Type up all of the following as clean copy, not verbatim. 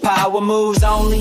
Power moves only,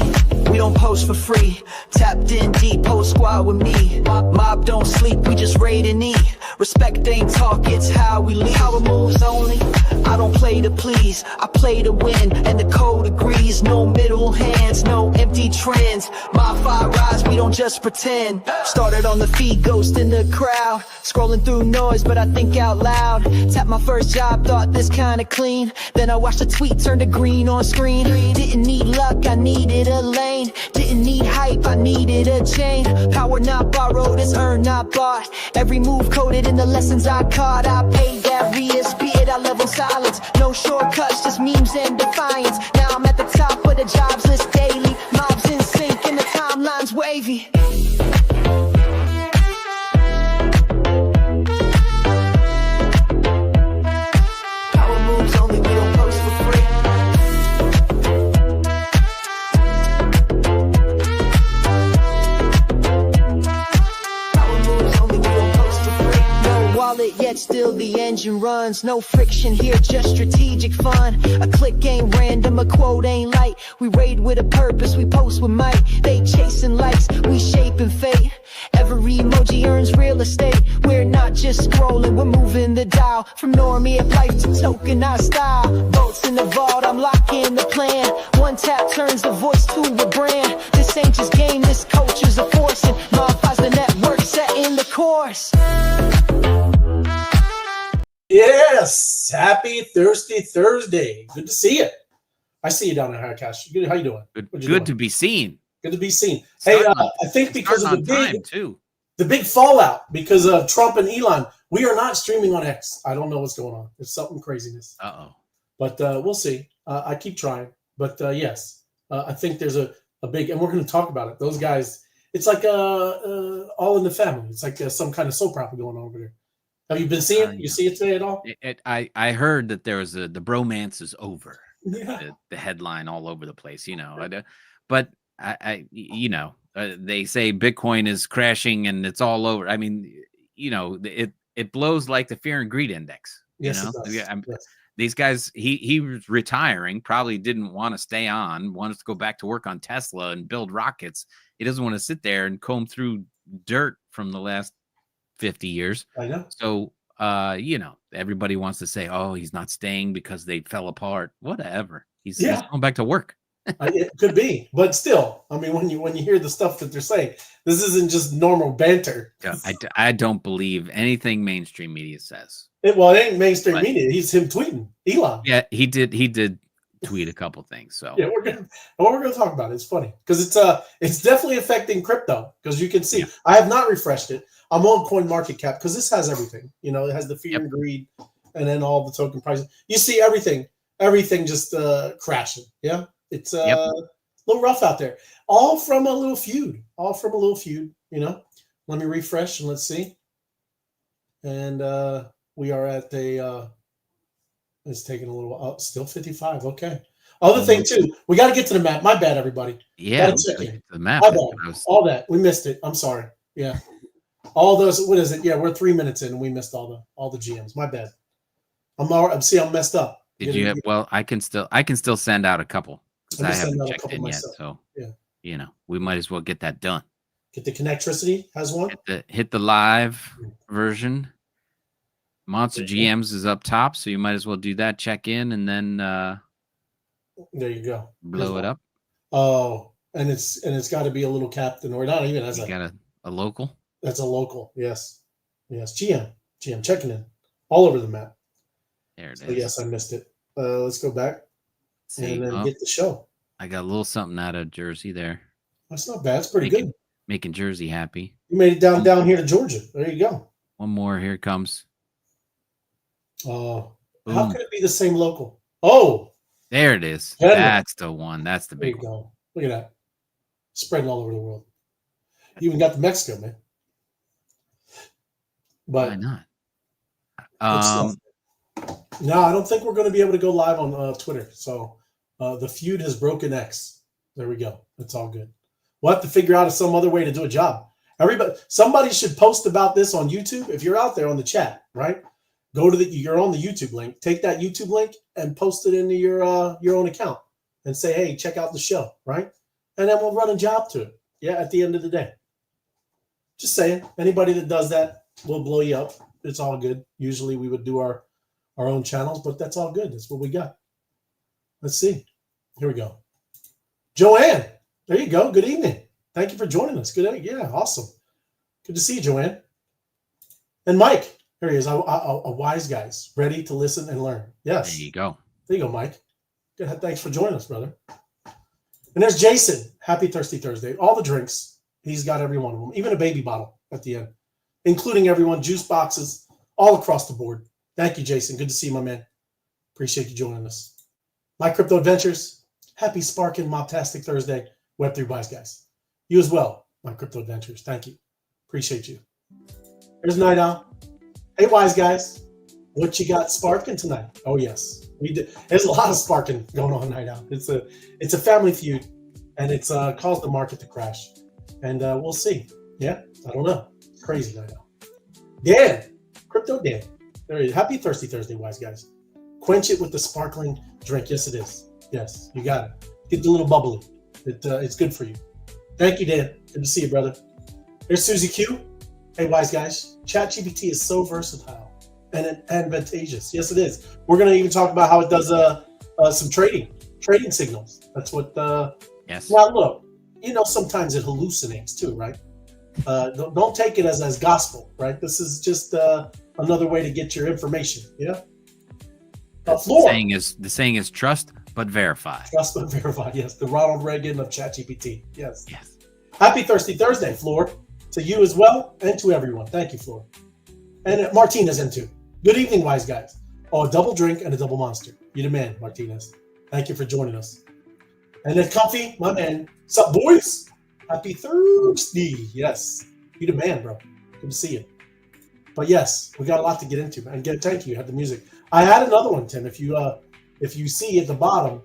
we don't post for free. Tapped in deep, post squad with me. Mob don't sleep, we just raid and eat. Respect ain't talk, it's how we lead. Power moves only, I don't play to please, I play to win, and the code agrees. No middle hands, no empty trends. MOBFI rise, we don't just pretend. Started on the feed, ghost in the crowd. Scrolling through noise, but I think out loud. Tap my first job, thought this kinda clean. Then I watched the tweet turn to green on screen. Didn't need luck, I needed a lane. Didn't need hype, I needed a chain. Power not borrowed, it's earned, not bought. Every move coded in the lessons I caught. I paid that Rias, be it I level silence. No shortcuts, just memes and defiance. Now I'm at the top of the jobs list daily. Mobs in sync and the timeline's wavy. Power moves only, we don't post for free. Yet still the engine runs. No friction here, just strategic fun. A click ain't random, a quote ain't light. We raid with a purpose, we post with might. They chasing likes, we shaping fate. Every emoji earns real estate. We're not just scrolling, we're moving the dial. From normie of life to tokenized style. Votes in the vault, I'm locking the plan. One tap turns the voice to a brand. This ain't just game, this culture's a force. And MOBFI's the network setting the course. Yes, happy Thirsty Thursday. Good to see you. I see you down there, Harakash. How you doing? Good to be seen. Good to be seen. Hey, I think because of the big fallout because of Trump and Elon, we are not streaming on X. I don't know what's going on. There's something craziness. But we'll see. I keep trying. But yes, I think there's a big, and we're going to talk about it. Those guys, it's like All in the Family. It's like some kind of soap opera going on over there. Have you been seeing it? You see it today at all? I heard that there was the bromance is over. Yeah. The headline all over the place, you know. But they say Bitcoin is crashing and it's all over. I mean, you know, it blows like the fear and greed index. Yes, you know? it does. Yes. These guys, he was retiring, probably didn't want to stay on, wanted to go back to work on Tesla and build rockets. He doesn't want to sit there and comb through dirt from the last 50 years. I know. So, everybody wants to say, oh, he's not staying because they fell apart. Whatever. He's going back to work. It could be, but still, I mean, when you hear the stuff that they're saying, this isn't just normal banter. I don't believe anything mainstream media says. It ain't mainstream media. He's him tweeting. Elon. Yeah, he did tweet a couple things. So yeah, we're gonna talk about it. It's funny because it's definitely affecting crypto because you can see. Yeah. I have not refreshed it. I'm on CoinMarketCap because this has everything. You know, it has the fear and greed, and then all the token prices. You see everything just crashing. Yeah, it's a little rough out there. All from a little feud. You know, let me refresh and let's see. And we are at it's taking a little. Still 55. Okay. Other thing too, we got to get to the map. My bad, everybody. Yeah, the map. All that we missed it. I'm sorry. Yeah. All those, what is it? Yeah, we're 3 minutes in and we missed all the GMs. My bad. I'm messed up. Did you have, well, I can still send out a couple because I haven't checked in yet. So yeah, we might as well get that done. Get the Connectricity has one. Hit the live version. Monster GMs is up top, so you might as well do that. Check in and then there you go. Blow it up. Oh, and it's got to be a little captain or not even as got a local. That's a local, yes. GM checking in all over the map. There it is. Yes, I missed it. Let's go back and then get the show. I got a little something out of Jersey there. That's not bad. It's pretty good. Making Jersey happy. You made it down here to Georgia. There you go. One more. Here it comes. How could it be the same local? Oh, there it is. That's the one. That's the big one. Look at that. Spreading all over the world. You even got the Mexico, man. But why not? No, I don't think we're going to be able to go live on Twitter. So the feud has broken X. There we go. It's all good. We'll have to figure out some other way to do a job. Somebody should post about this on YouTube. If you're out there on the chat, right? Go to you're on the YouTube link. Take that YouTube link and post it into your own account, and say, hey, check out the show, right? And then we'll run a job to it. Yeah, at the end of the day. Just saying, anybody that does that will blow you up. It's all good. Usually we would do our own channels, but that's all good. That's what we got. Let's see. Here we go. Joanne, there you go. Good evening. Thank you for joining us. Good. Yeah, awesome. Good to see you, Joanne. And Mike, here he is. A wise guys, ready to listen and learn. Yes. There you go. There you go, Mike. Good. Thanks for joining us, brother. And there's Jason. Happy Thirsty Thursday. All the drinks. He's got every one of them, even a baby bottle at the end, including everyone, juice boxes, all across the board. Thank you, Jason. Good to see you, my man. Appreciate you joining us. My Crypto Adventures. Happy Sparking Mobtastic Thursday. Web3 Wise Guys. You as well, my Crypto Adventures. Thank you. Appreciate you. There's Night Owl. Hey, Wise Guys. What you got sparking tonight? Oh, yes. We did. There's a lot of sparking going on Night Owl. It's a family feud, and it's caused the market to crash. And we'll see. Yeah, I don't know. Crazy Night Owl. Dan. Crypto Dan. There he is. Happy Thirsty Thursday, Wise Guys. Quench it with the sparkling drink. Yes, it is. Yes, you got it. Get the little bubbly. It's good for you. Thank you, Dan. Good to see you, brother. There's Susie Q. Hey, Wise Guys. ChatGPT is so versatile and advantageous. Yes, it is. We're going to even talk about how it does some trading signals. That's what. Yes. Now, look, sometimes it hallucinates too, right? Don't take it as gospel, right? This is just another way to get your information. Yeah. The saying is trust but verify. Trust but verify. Yes, the Ronald Reagan of ChatGPT. Yes. Yes. Happy Thirsty Thursday, Floor, to you as well and to everyone. Thank you, Floor, and Martinez M2. Good evening, Wise Guys. Oh, a double drink and a double monster. You the man, Martinez. Thank you for joining us. And then Comfy, my man. What's up, boys? Happy Thursday. Yes, you the man, bro. Good to see you. But yes, we got a lot to get into, man. Thank you. You had the music. I added another one, Tim. If you see at the bottom,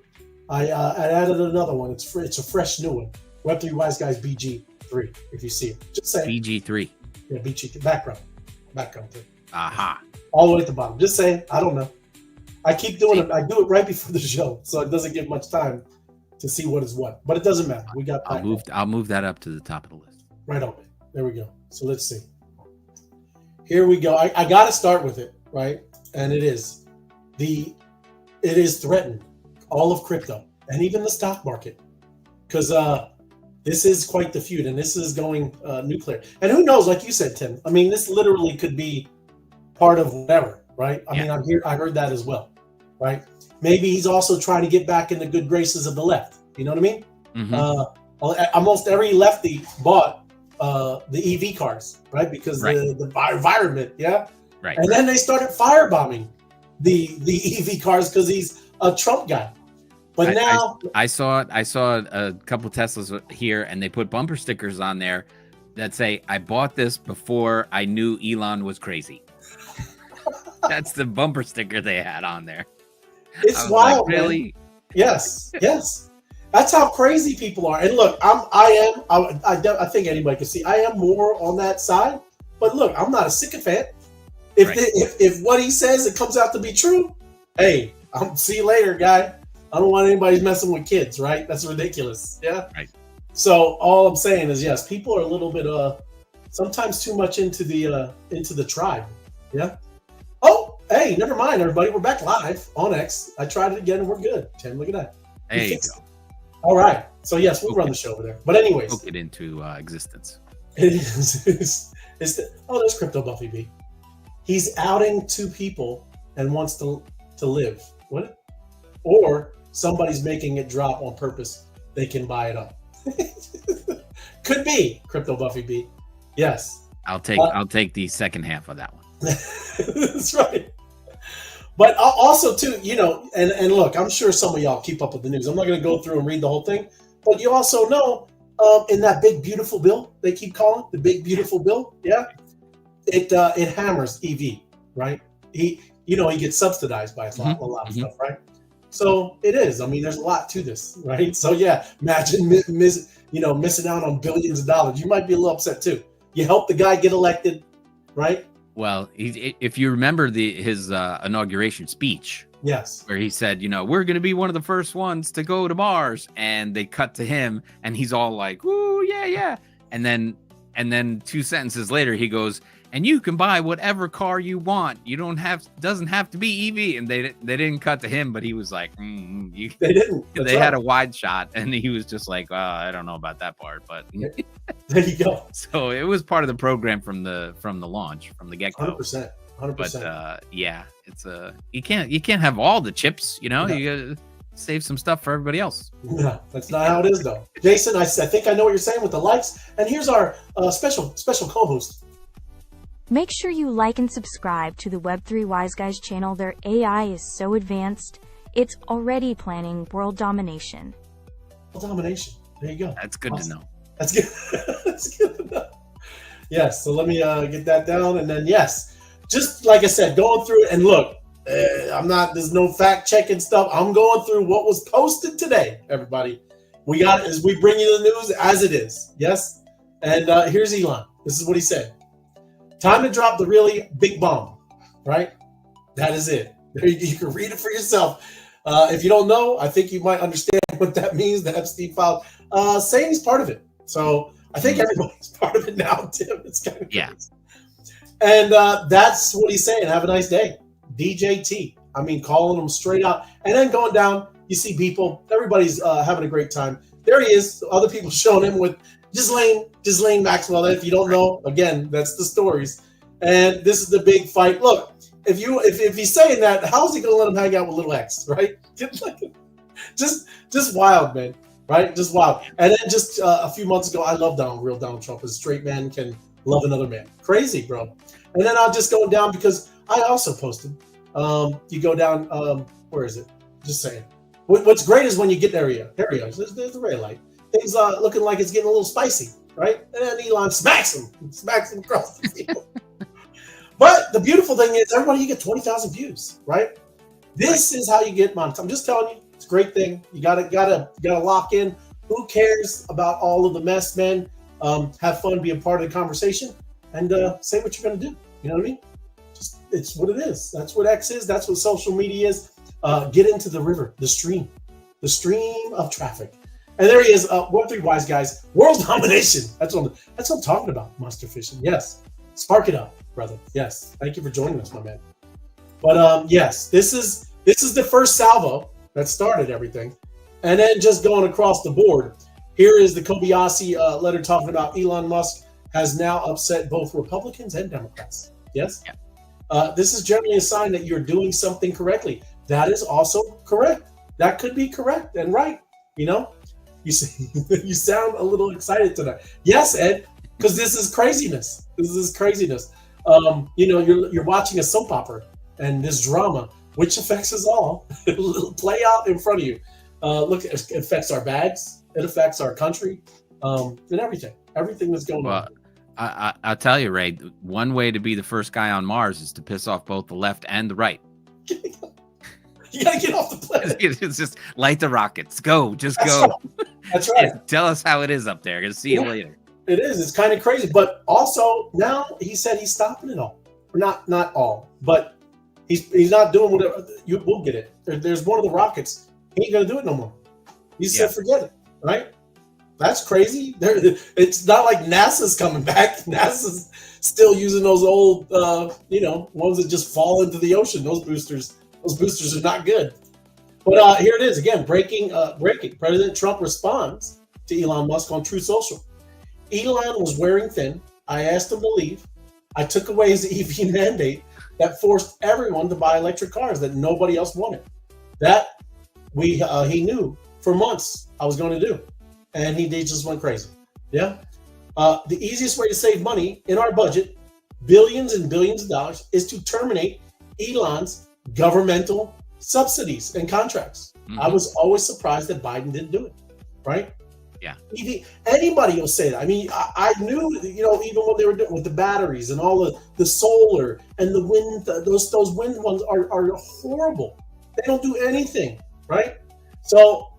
I added another one. It's free. It's a fresh new one. Web3 Wise Guys BG3. If you see it, just say BG3. Yeah, BG background too. Aha. All the way at the bottom. Just saying. I don't know. I keep doing it. I do it right before the show, so it doesn't give much time to see what is what. But it doesn't matter. We got. I'll move that up to the top of the list. Right on. There we go. So let's see. Here we go. I got to start with it, right? And it is threatened, all of crypto and even the stock market, because this is quite the feud, and this is going nuclear. And who knows, like you said, Tim, I mean, this literally could be part of whatever, right? I mean, I heard that as well, right? Maybe he's also trying to get back in the good graces of the left. You know what I mean? Mm-hmm. Almost every lefty bought the EV cars, right? Because the environment, yeah? Right. And then they started firebombing the EV cars because he's a Trump guy. But now I saw a couple Teslas here, and they put bumper stickers on there that say, "I bought this before I knew Elon was crazy." That's the bumper sticker they had on there. It's wild, like, really? Man. Yes. That's how crazy people are. And look, I think anybody can see I am more on that side. But look, I'm not a sycophant. If what he says it comes out to be true, hey, I'll see you later, guy. I don't want anybody messing with kids, right? That's ridiculous. Yeah. Right. So all I'm saying is, yes, people are a little bit sometimes too much into the tribe. Yeah. Oh, hey, never mind, everybody. We're back live on X. I tried it again and we're good. Tim, look at that. There you go. All right. So yes, we'll run the show over there. But anyways, spoke it into existence. It is. There's Crypto Buffy B. He's outing two people and wants to live. What? Or somebody's making it drop on purpose. They can buy it up. Could be Crypto Buffy B. Yes. I'll take the second half of that one. That's right. But also too, and look, I'm sure some of y'all keep up with the news. I'm not going to go through and read the whole thing, but you also know in that big beautiful bill they keep calling the big beautiful bill, yeah, it hammers EV, right? He gets subsidized by a lot of stuff, right? So it is. I mean, there's a lot to this, right? So yeah, imagine missing out on billions of dollars. You might be a little upset too. You help the guy get elected, right? Well, if you remember his inauguration speech, Yes. where he said, we're going to be one of the first ones to go to Mars. And they cut to him and he's all like, "Ooh, yeah, yeah." And then 2 sentences later, he goes, "And you can buy whatever car you want. Doesn't have to be EV." And they didn't cut to him, but he was like, they didn't. They had a wide shot, and he was just like, I don't know about that part, but there you go. So it was part of the program from the launch, from the get-go. 100%. But yeah, it's you can't have all the chips, You gotta save some stuff for everybody else. No, that's not how it is, though. Jason, I think I know what you're saying with the likes, and here's our special co-host. Make sure you like and subscribe to the Web3 Wise Guys channel. Their AI is so advanced, it's already planning world domination. World domination. There you go. That's good to know. That's good. That's good to know. Yes. So let me get that down, and then yes, just like I said, going through it, and look, there's no fact checking stuff. I'm going through what was posted today. Everybody, we bring you the news as it is. Yes. And here's Elon. This is what he said. Time to drop the really big bomb, right? That is it. You can read it for yourself. If you don't know, I think you might understand what that means, the Epstein file. Saying he's part of it. So I think everybody's part of it now, Tim. It's kind of crazy. And that's what he's saying. Have a nice day. DJT. I mean, calling them straight out. And then going down, you see people. Everybody's having a great time. There he is. Other people showing him with Ghislaine Maxwell. If you don't know, again, that's the stories. And this is the big fight. Look, if he's saying that, how is he going to let him hang out with little X, right? Just wild, man, right? Just wild. And then just a few months ago, I love real Donald Trump. A straight man can love another man. Crazy, bro. And then I'll just go down because I also posted. You go down. Where is it? Just saying. What's great is when you get there. There he is. There's the red light. Things looking like it's getting a little spicy, right? And then Elon smacks him across the field. But the beautiful thing is, everybody, you get 20,000 views, right? This is how you get monetized. I'm just telling you, it's a great thing. You gotta lock in. Who cares about all of the mess, man? Have fun, be a part of the conversation, and say what you're gonna do. You know what I mean? It's what it is. That's what X is. That's what social media is. Get into the river, the stream of traffic. And there he is, Web3 Wise Guys, world domination. That's what I'm talking about, monster fishing. Yes, spark it up, brother. Yes, thank you for joining us, my man. But yes, this is the first salvo that started everything, and then just going across the board. Here is the Kobayashi letter talking about Elon Musk has now upset both Republicans and Democrats. Yes, this is generally a sign that you're doing something correctly. That is also correct. That could be correct and right. You sound a little excited tonight. Yes, Ed, because this is craziness. You're watching a soap opera and this drama, which affects us all, play out in front of you. Look, it affects our bags. It affects our country, and everything that's going on. I'll tell you, Ray, one way to be the first guy on Mars is to piss off both the left and the right. You got to get off the planet. It's just light the rockets. Go. Just That's go. Right. That's right. Tell us how it is up there. Gonna see you later. It is. It's kind of crazy. But also, now he said he's stopping it all. Not all, but he's not doing whatever. We'll get it. There's one of the rockets. He ain't going to do it no more. He said forget it, right? That's crazy. It's not like NASA's coming back. NASA's still using those old, ones that just fall into the ocean. Those boosters are not good. But here it is again. Breaking. President Trump responds to Elon Musk on Truth Social. Elon was wearing thin. I asked him to leave. I took away his EV mandate that forced everyone to buy electric cars that nobody else wanted. That he knew for months I was going to do. And he just went crazy. Yeah. The easiest way to save money in our budget, billions and billions of dollars, is to terminate Elon's governmental subsidies and contracts. Mm-hmm. I was always surprised that Biden didn't do it. Right? Yeah. Anybody will say that. I mean, I knew, even when they were doing with the batteries and all the solar and the wind, those wind ones are horrible. They don't do anything. Right? So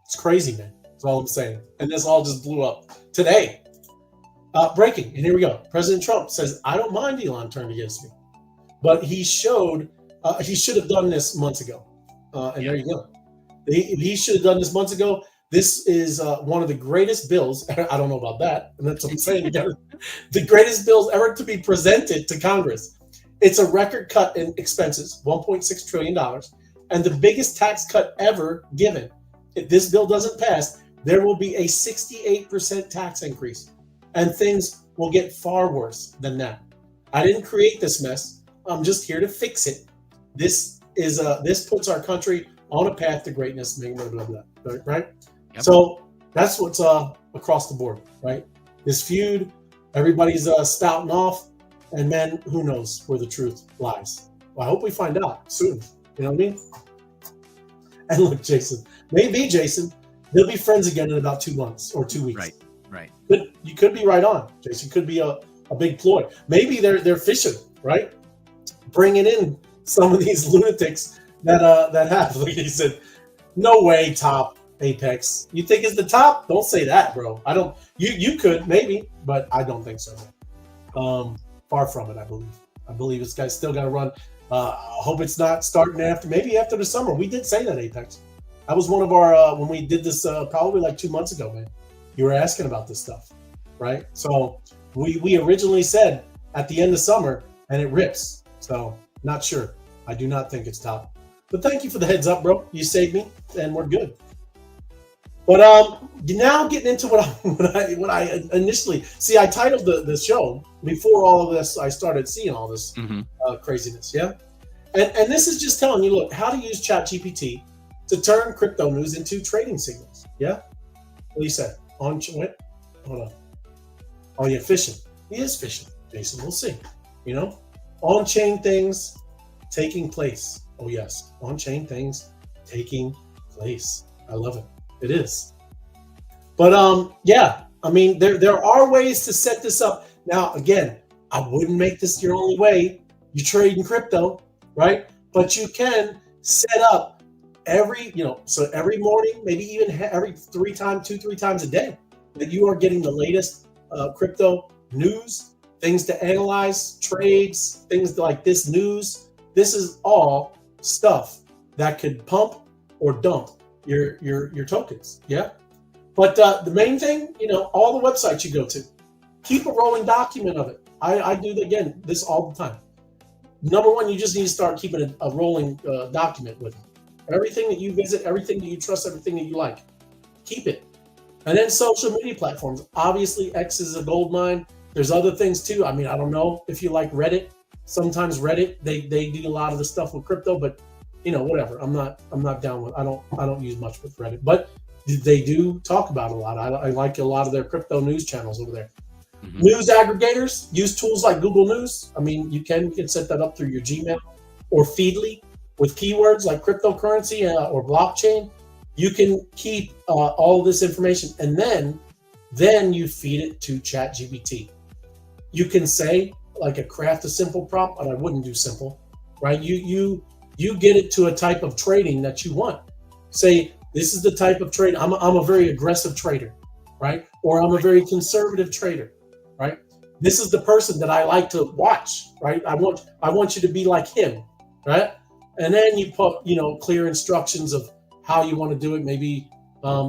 it's crazy, man. That's all I'm saying. And this all just blew up today. Breaking. And here we go. President Trump says, I don't mind Elon turning against me. But he showed He should have done this months ago. And there you go. He should have done this months ago. This is one of the greatest bills. I don't know about that. And that's what I'm saying. The greatest bills ever to be presented to Congress. It's a record cut in expenses, $1.6 trillion, and the biggest tax cut ever given. If this bill doesn't pass, there will be a 68% tax increase, and things will get far worse than that. I didn't create this mess. I'm just here to fix it. This puts our country on a path to greatness, blah, blah, blah, blah, right? Yep. So that's what's across the board, right? This feud, everybody's spouting off, and then who knows where the truth lies. Well, I hope we find out soon. You know what I mean? And look, Jason, maybe Jason, they'll be friends again in about 2 months or 2 weeks. Right. But you could be right on, Jason. Could be a big ploy. Maybe they're fishing, right? Bringing in some of these lunatics that have. Like he said, no way, top Apex. You think it's the top? Don't say that, bro. I don't. You could maybe, but I don't think so. Far from it, I believe. I believe this guy's still got to run. I hope it's not starting after the summer. We did say that, Apex. That was one of our when we did this probably like 2 months ago, man. You were asking about this stuff, right? So we originally said at the end of summer, and it rips. So not sure. I do not think it's top. But thank you for the heads up, bro. You saved me, and we're good. But now getting into what I initially see. I titled the show before all of this. I started seeing all this craziness. Yeah, and this is just telling you, look, how to use ChatGPT to turn crypto news into trading signals. Yeah, what do you say? Wait, hold on. Oh yeah, fishing. He is fishing, Jason. We'll see. You know, on-chain things taking place. Oh yes, on-chain things taking place. I love it. It is. But yeah, I mean, there are ways to set this up. Now, again, I wouldn't make this your only way. You trade in crypto, right? But you can set up every morning, maybe even every 3 times a day, that you are getting the latest crypto news, things to analyze, trades, things like this news. This is all stuff that could pump or dump your tokens. Yeah. But the main thing, all the websites you go to, keep a rolling document of it. I do this all the time. Number one, you just need to start keeping a rolling document with it. Everything that you visit, everything that you trust, everything that you like, keep it. And then social media platforms. Obviously, X is a gold mine. There's other things too. I mean, I don't know if you like Reddit. Sometimes Reddit, they do a lot of the stuff with crypto, but whatever. I'm not down with. I don't use much with Reddit, but they do talk about a lot. I like a lot of their crypto news channels over there. Mm-hmm. News aggregators use tools like Google News. I mean, you can set that up through your Gmail or Feedly with keywords like cryptocurrency or blockchain. You can keep all this information, and then you feed it to ChatGPT. You can say like craft a simple prompt, but I wouldn't do simple, right? You get it to a type of trading that you want. Say, this is the type of trade. I'm a very aggressive trader, right? Or I'm a very conservative trader, right? This is the person that I like to watch, right? I want you to be like him, right? And then you put, clear instructions of how you want to do it, maybe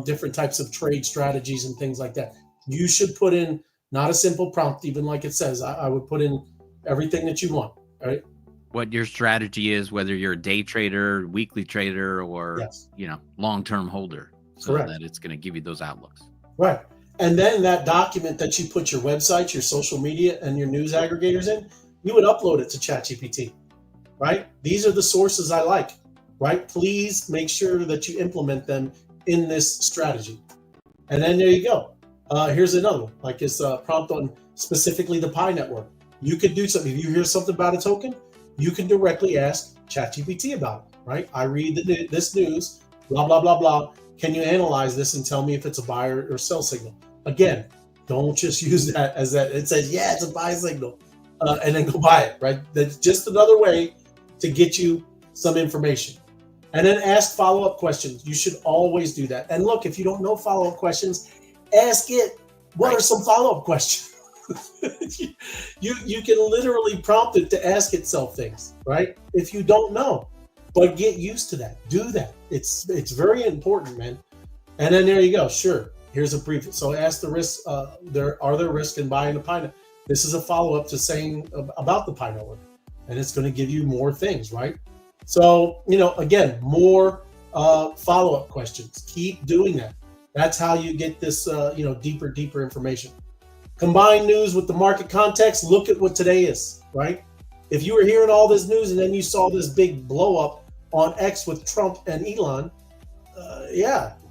different types of trade strategies and things like that. You should put in not a simple prompt, even like it says. I would put in everything that you want, right? What your strategy is, whether you're a day trader, weekly trader, or yes, long-term holder, so correct, that it's going to give you those outlooks. Right. And then that document that you put your website, your social media, and your news aggregators in, you would upload it to ChatGPT, right? These are the sources I like, right? Please make sure that you implement them in this strategy. And then there you go. Here's another one, like this prompt on specifically the Pi network. You could do something. If you hear something about a token, you can directly ask ChatGPT about it, right? I read this news, blah, blah, blah, blah. Can you analyze this and tell me if it's a buy or sell signal? Again, don't just use that as that. It says, yeah, it's a buy signal, and then go buy it, right? That's just another way to get you some information. And then ask follow-up questions. You should always do that. And look, if you don't know follow-up questions, ask it, what are some follow-up questions? you can literally prompt it to ask itself things, right? If you don't know, but get used to that. Do that. It's very important, man. And then there you go. Sure. Here's a brief. So ask the risks. Are there risks in buying the Pino? This is a follow-up to saying about the Pino, and it's going to give you more things, right? So, again, more follow-up questions. Keep doing that. That's how you get this, deeper information. Combine news with the market context. Look at what today is, right? If you were hearing all this news and then you saw this big blow up on X with Trump and Elon,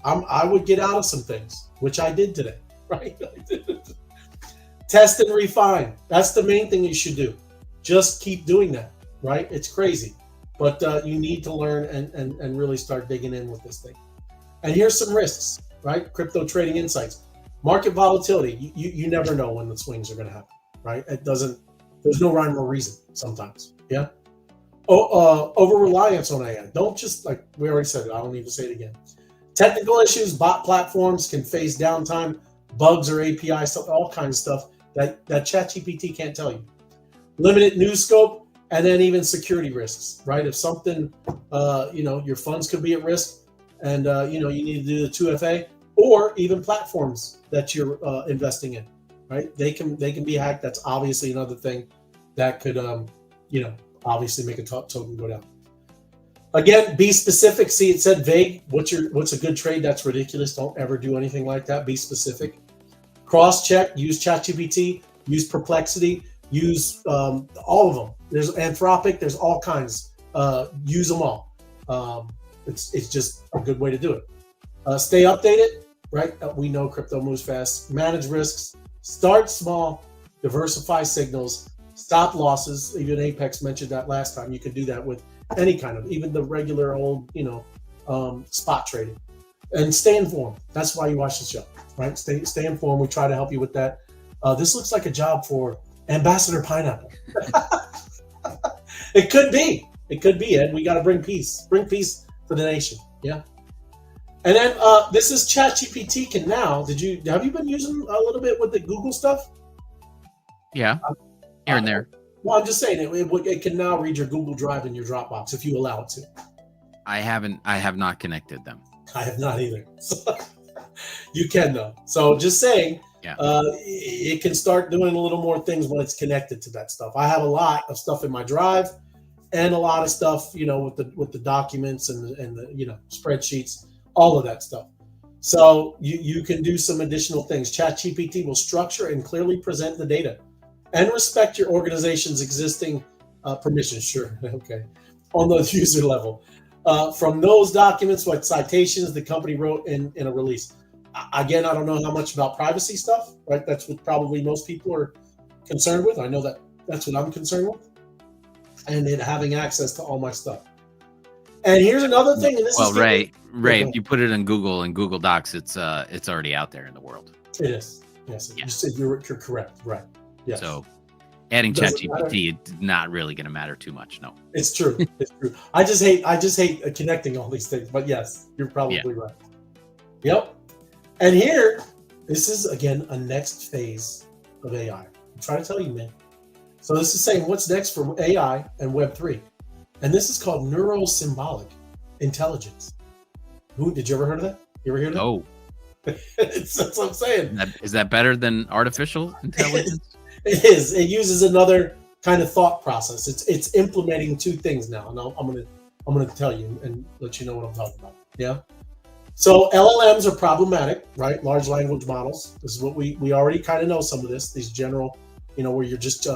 I would get out of some things, which I did today, right? Test and refine. That's the main thing you should do. Just keep doing that, right? It's crazy, but you need to learn and really start digging in with this thing. And here's some risks, right? Crypto trading insights. Market volatility. You never know when the swings are going to happen, right? There's no rhyme or reason sometimes, yeah? Over-reliance on AI. Don't just, like we already said it, I don't need to say it again. Technical issues, bot platforms can face downtime, bugs or API stuff, all kinds of stuff that ChatGPT can't tell you. Limited news scope, and then even security risks, right? If something, your funds could be at risk, and you need to do the 2FA, or even platforms that you're investing in, right? They can be hacked. That's obviously another thing that could, obviously make a token go down. Again, be specific. See, it said vague. What's a good trade? That's ridiculous. Don't ever do anything like that. Be specific. Cross-check. Use ChatGPT. Use Perplexity. Use all of them. There's Anthropic. There's all kinds. Use them all. It's just a good way to do it. Stay updated, right? We know crypto moves fast. Manage risks. Start small. Diversify signals. Stop losses. Even Apex mentioned that last time. You can do that with any kind of, even the regular old, spot trading. And stay informed. That's why you watch the show, right? Stay informed. We try to help you with that. This looks like a job for Ambassador Pineapple. It could be. It could be, Ed. We got to bring peace. Bring peace to the nation. Yeah. And then this is ChatGPT can now. Have you been using a little bit with the Google stuff? Yeah. Here and there. Well, I'm just saying it can now read your Google Drive and your Dropbox if you allow it to. I have not connected them. I have not either. You can though. So just saying, yeah. It can start doing a little more things when it's connected to that stuff. I have a lot of stuff in my Drive and a lot of stuff, with the documents and the spreadsheets, all of that stuff. So you can do some additional things. ChatGPT will structure and clearly present the data and respect your organization's existing permissions. Sure. Okay. On the user level. From those documents, what citations the company wrote in a release. Again, I don't know how much about privacy stuff, right? That's what probably most people are concerned with. I know that's what I'm concerned with. And it having access to all my stuff. And here's another thing. And this Ray, if you put it in Google and Google Docs, it's already out there in the world. It is. Yes. Yeah. You said you're correct. Right. Yes. So adding ChatGPT is not really going to matter too much. No, it's true. It's true. I just hate connecting all these things. But yes, you're probably right. Yep. And here, this is again a next phase of AI. I'm trying to tell you, man. So this is saying what's next for AI and Web3, and this is called neuro-symbolic intelligence. Did you ever heard of that? You ever hear of that? No. That's what I'm saying. Is that better than artificial intelligence? It is. It uses another kind of thought process. It's implementing two things now, and I'm gonna tell you and let you know what I'm talking about. Yeah. So LLMs are problematic, right? Large language models. This is what we already kind of know some of this. These general, where you're just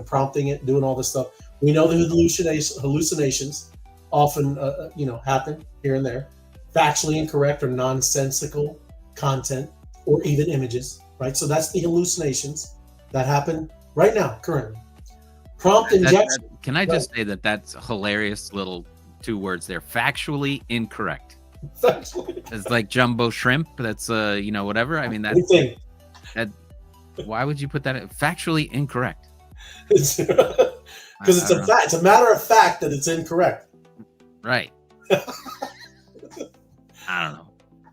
prompting it, doing all this stuff. We know the hallucinations often happen here and there. Factually incorrect or nonsensical content or even images, right? So that's the hallucinations that happen right now, currently. Prompt injection. Can I just say that's a hilarious little 2 words there? Factually incorrect. It's like jumbo shrimp. That's whatever. I mean, that. Why would you put that? Factually incorrect. Because it's a fact. It's a matter of fact that it's incorrect. Right. I don't know.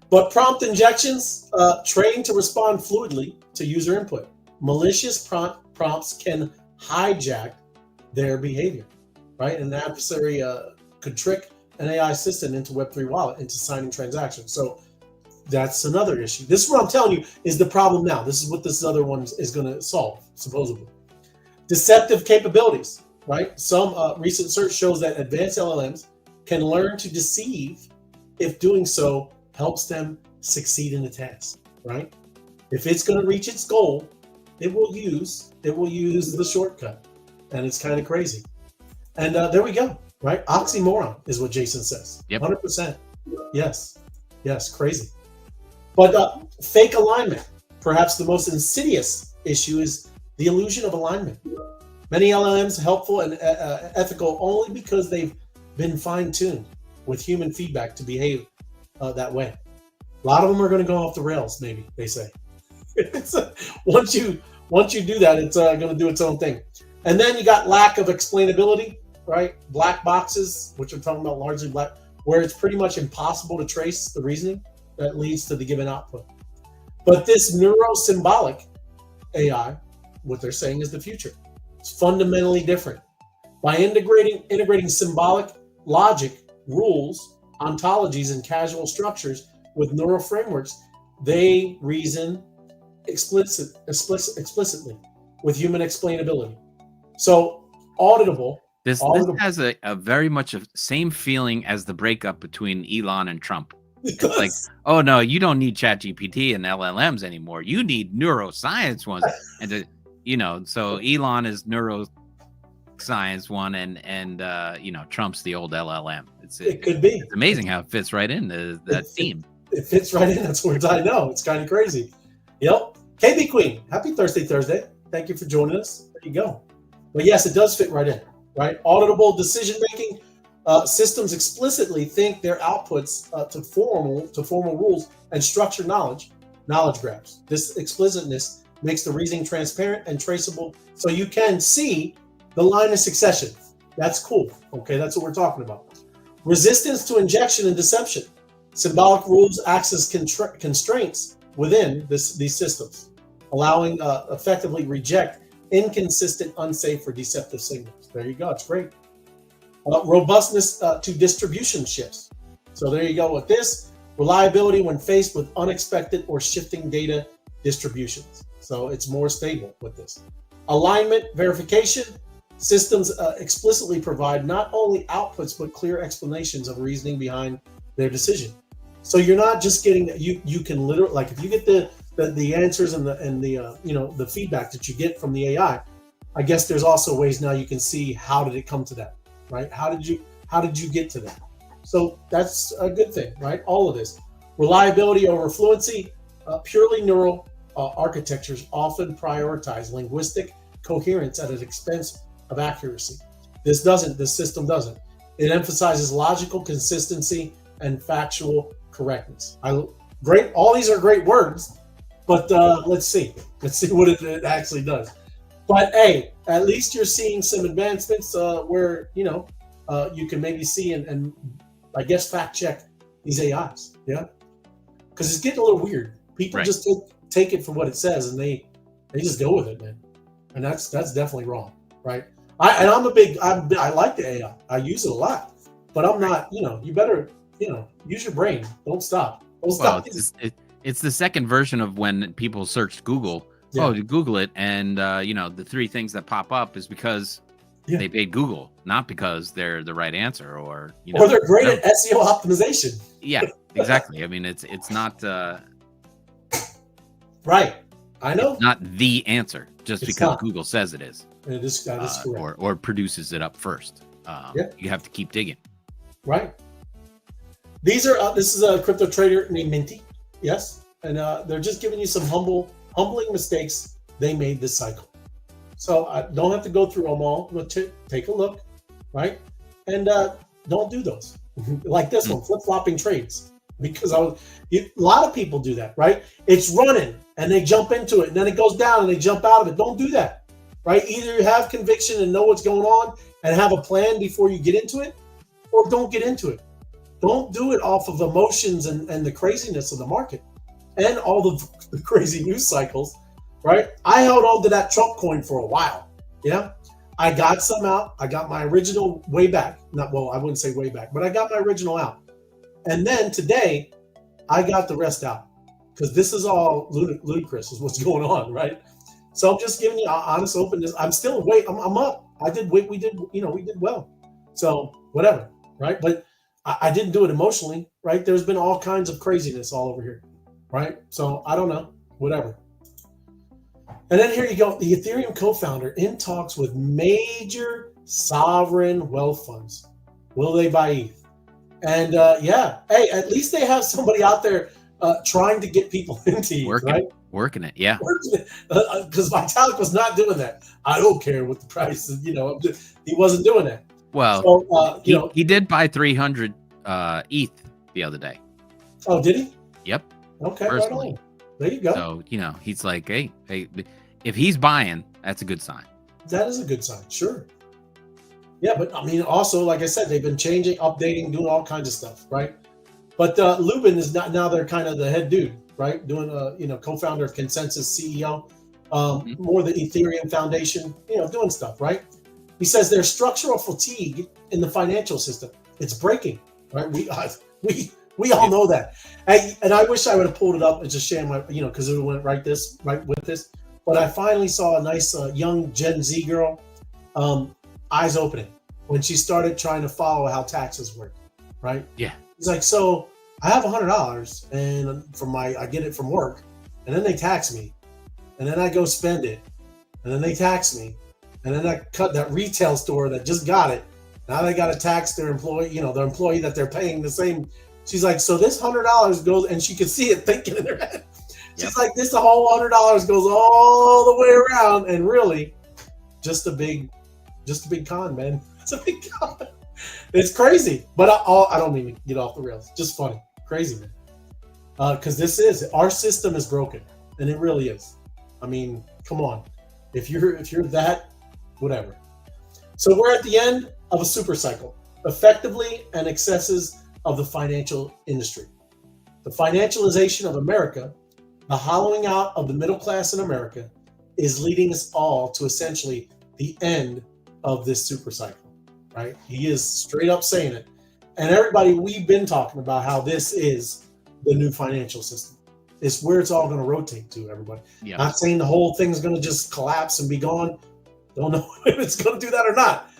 But prompt injections, trained to respond fluidly to user input. malicious prompts can hijack their behavior, right? An adversary could trick an AI assistant into Web3 wallet into signing transactions. So that's another issue. This is what I'm telling you is the problem now. This is what this other one is going to solve, supposedly. Deceptive capabilities, right? Some recent research shows that advanced LLMs can learn to deceive if doing so helps them succeed in the task, right? If it's going to reach its goal, it will use the shortcut, and it's kind of crazy. And there we go, right? Oxymoron is what Jason says. Yep. 100%. Yes, crazy. But fake alignment, perhaps the most insidious issue, is the illusion of alignment. Many LLMs helpful and ethical only because they've been fine-tuned with human feedback to behave that way. A lot of them are going to go off the rails, maybe, they say. Once you do that, it's going to do its own thing. And then you got lack of explainability, right? Black boxes, which I'm talking about largely black, where it's pretty much impossible to trace the reasoning that leads to the given output. But this neuro-symbolic AI, what they're saying is the future. It's fundamentally different. By integrating symbolic logic, rules, ontologies, and causal structures with neural frameworks, they reason explicitly with human explainability. So auditable. This has a very much of same feeling as the breakup between Elon and Trump. It's like, oh no, you don't need ChatGPT and LLMs anymore. You need neuroscience ones. And so Elon is neuroscience one, and Trump's the old LLM. It could be. It's amazing how it fits right in that theme. It fits right in. That's words I know. It's kind of crazy. Yep. KB Queen, happy Thursday. Thank you for joining us. There you go. But yes, it does fit right in. Right. Auditable decision making. Systems explicitly think their outputs to formal rules and structured knowledge graphs. This explicitness makes the reasoning transparent and traceable, so you can see the line of succession. That's cool. Okay, that's what we're talking about. Resistance to injection and deception. Symbolic rules act as constraints within these systems, allowing effectively reject inconsistent, unsafe, or deceptive signals. There you go. It's great. Robustness to distribution shifts. So there you go with this. Reliability when faced with unexpected or shifting data distributions. So it's more stable with this. Alignment verification. Systems explicitly provide not only outputs but clear explanations of reasoning behind their decision. So you're not just getting you can literally, like, if you get the answers and the feedback that you get from the AI, I guess there's also ways now you can see how did it come to that. Right? How did you get to that? So that's a good thing, right? All of this. Reliability over fluency. Purely neural architectures often prioritize linguistic coherence at an expense of accuracy. This system doesn't. It emphasizes logical consistency and factual correctness. Great. All these are great words, but let's see what it actually does. But hey, at least you're seeing some advancements where you can maybe see and I guess fact check these AIs, yeah, because it's getting a little weird. People just take it for what it says and they just go with it, man, and that's definitely wrong, right? I like the AI. I use it a lot, but I'm not. You better use your brain. Don't stop. Well, it's the second version of when people searched Google. Yeah. Oh, to Google it, and the three things that pop up is because they paid Google, not because they're the right answer, or they're great at SEO optimization. Yeah, exactly. I mean, it's not right. I know, it's not the answer just because Google says it is. That is correct. Or produces it up first. You have to keep digging. Right. This is a crypto trader named Minty. Yes, and they're just giving you some humbling mistakes they made this cycle. So I don't have to go through them all, but take a look, right? And don't do those. Like this one, flip-flopping trades. Because a lot of people do that, right? It's running and they jump into it and then it goes down and they jump out of it. Don't do that, right? Either you have conviction and know what's going on and have a plan before you get into it, or don't get into it. Don't do it off of emotions and the craziness of the market and all the crazy news cycles. right? I held on to that Trump coin for a while. Yeah. I got some out. I got my original way back. Not, well, I wouldn't say way back, but I got my original out. And then today, I got the rest out because this is all ludicrous is what's going on, right? So I'm just giving you honest openness. I'm still I'm up. I did we did well. So whatever, right? But I didn't do it emotionally, right? There's been all kinds of craziness all over here, right? So I don't know, whatever. And then here you go. The Ethereum co-founder in talks with major sovereign wealth funds. Will they buy ETH? And yeah, hey, at least they have somebody out there trying to get people into ETH, right? Working it, yeah. Because Vitalik was not doing that. I don't care what the price is, he wasn't doing that. Well, so, he did buy 300 ETH the other day. Oh, did he? Yep. Okay, personally. Right on. There you go. So, he's like, hey, if he's buying, that's a good sign. That is a good sign, sure. Yeah, but I mean, also, like I said, they've been changing, updating, doing all kinds of stuff, right? But Lubin is not, now they're kind of the head dude, right? Doing co-founder of Consensus, CEO, more the Ethereum Foundation, doing stuff, right? He says there's structural fatigue in the financial system. It's breaking, right? We all know that. And I wish I would have pulled it up and just share my, because it went right with this. But I finally saw a nice young Gen Z girl, eyes opening when she started trying to follow how taxes work, right? Yeah. It's like, so I have $100 and I get it from work, and then they tax me, and then I go spend it, and then they tax me, and then I cut that retail store that just got it. Now they got to tax their employee, their employee that they're paying the same. She's like, so this $100 goes, and she could see it thinking in her head. She's like, this the whole $100 goes all the way around, and really, just a big con, man. It's a big con. It's crazy, but I don't mean to get off the rails. Just funny, crazy, man. Because our system is broken, and it really is. I mean, come on. If you're that, whatever. So we're at the end of a super cycle, effectively, and excesses of the financial industry. The financialization of America, the hollowing out of the middle class in America, is leading us all to essentially the end of this super cycle, right? He is straight up saying it. And everybody, we've been talking about how this is the new financial system. It's where it's all going to rotate to, everybody. Yeah. Not saying the whole thing's going to just collapse and be gone. Don't know if it's going to do that or not.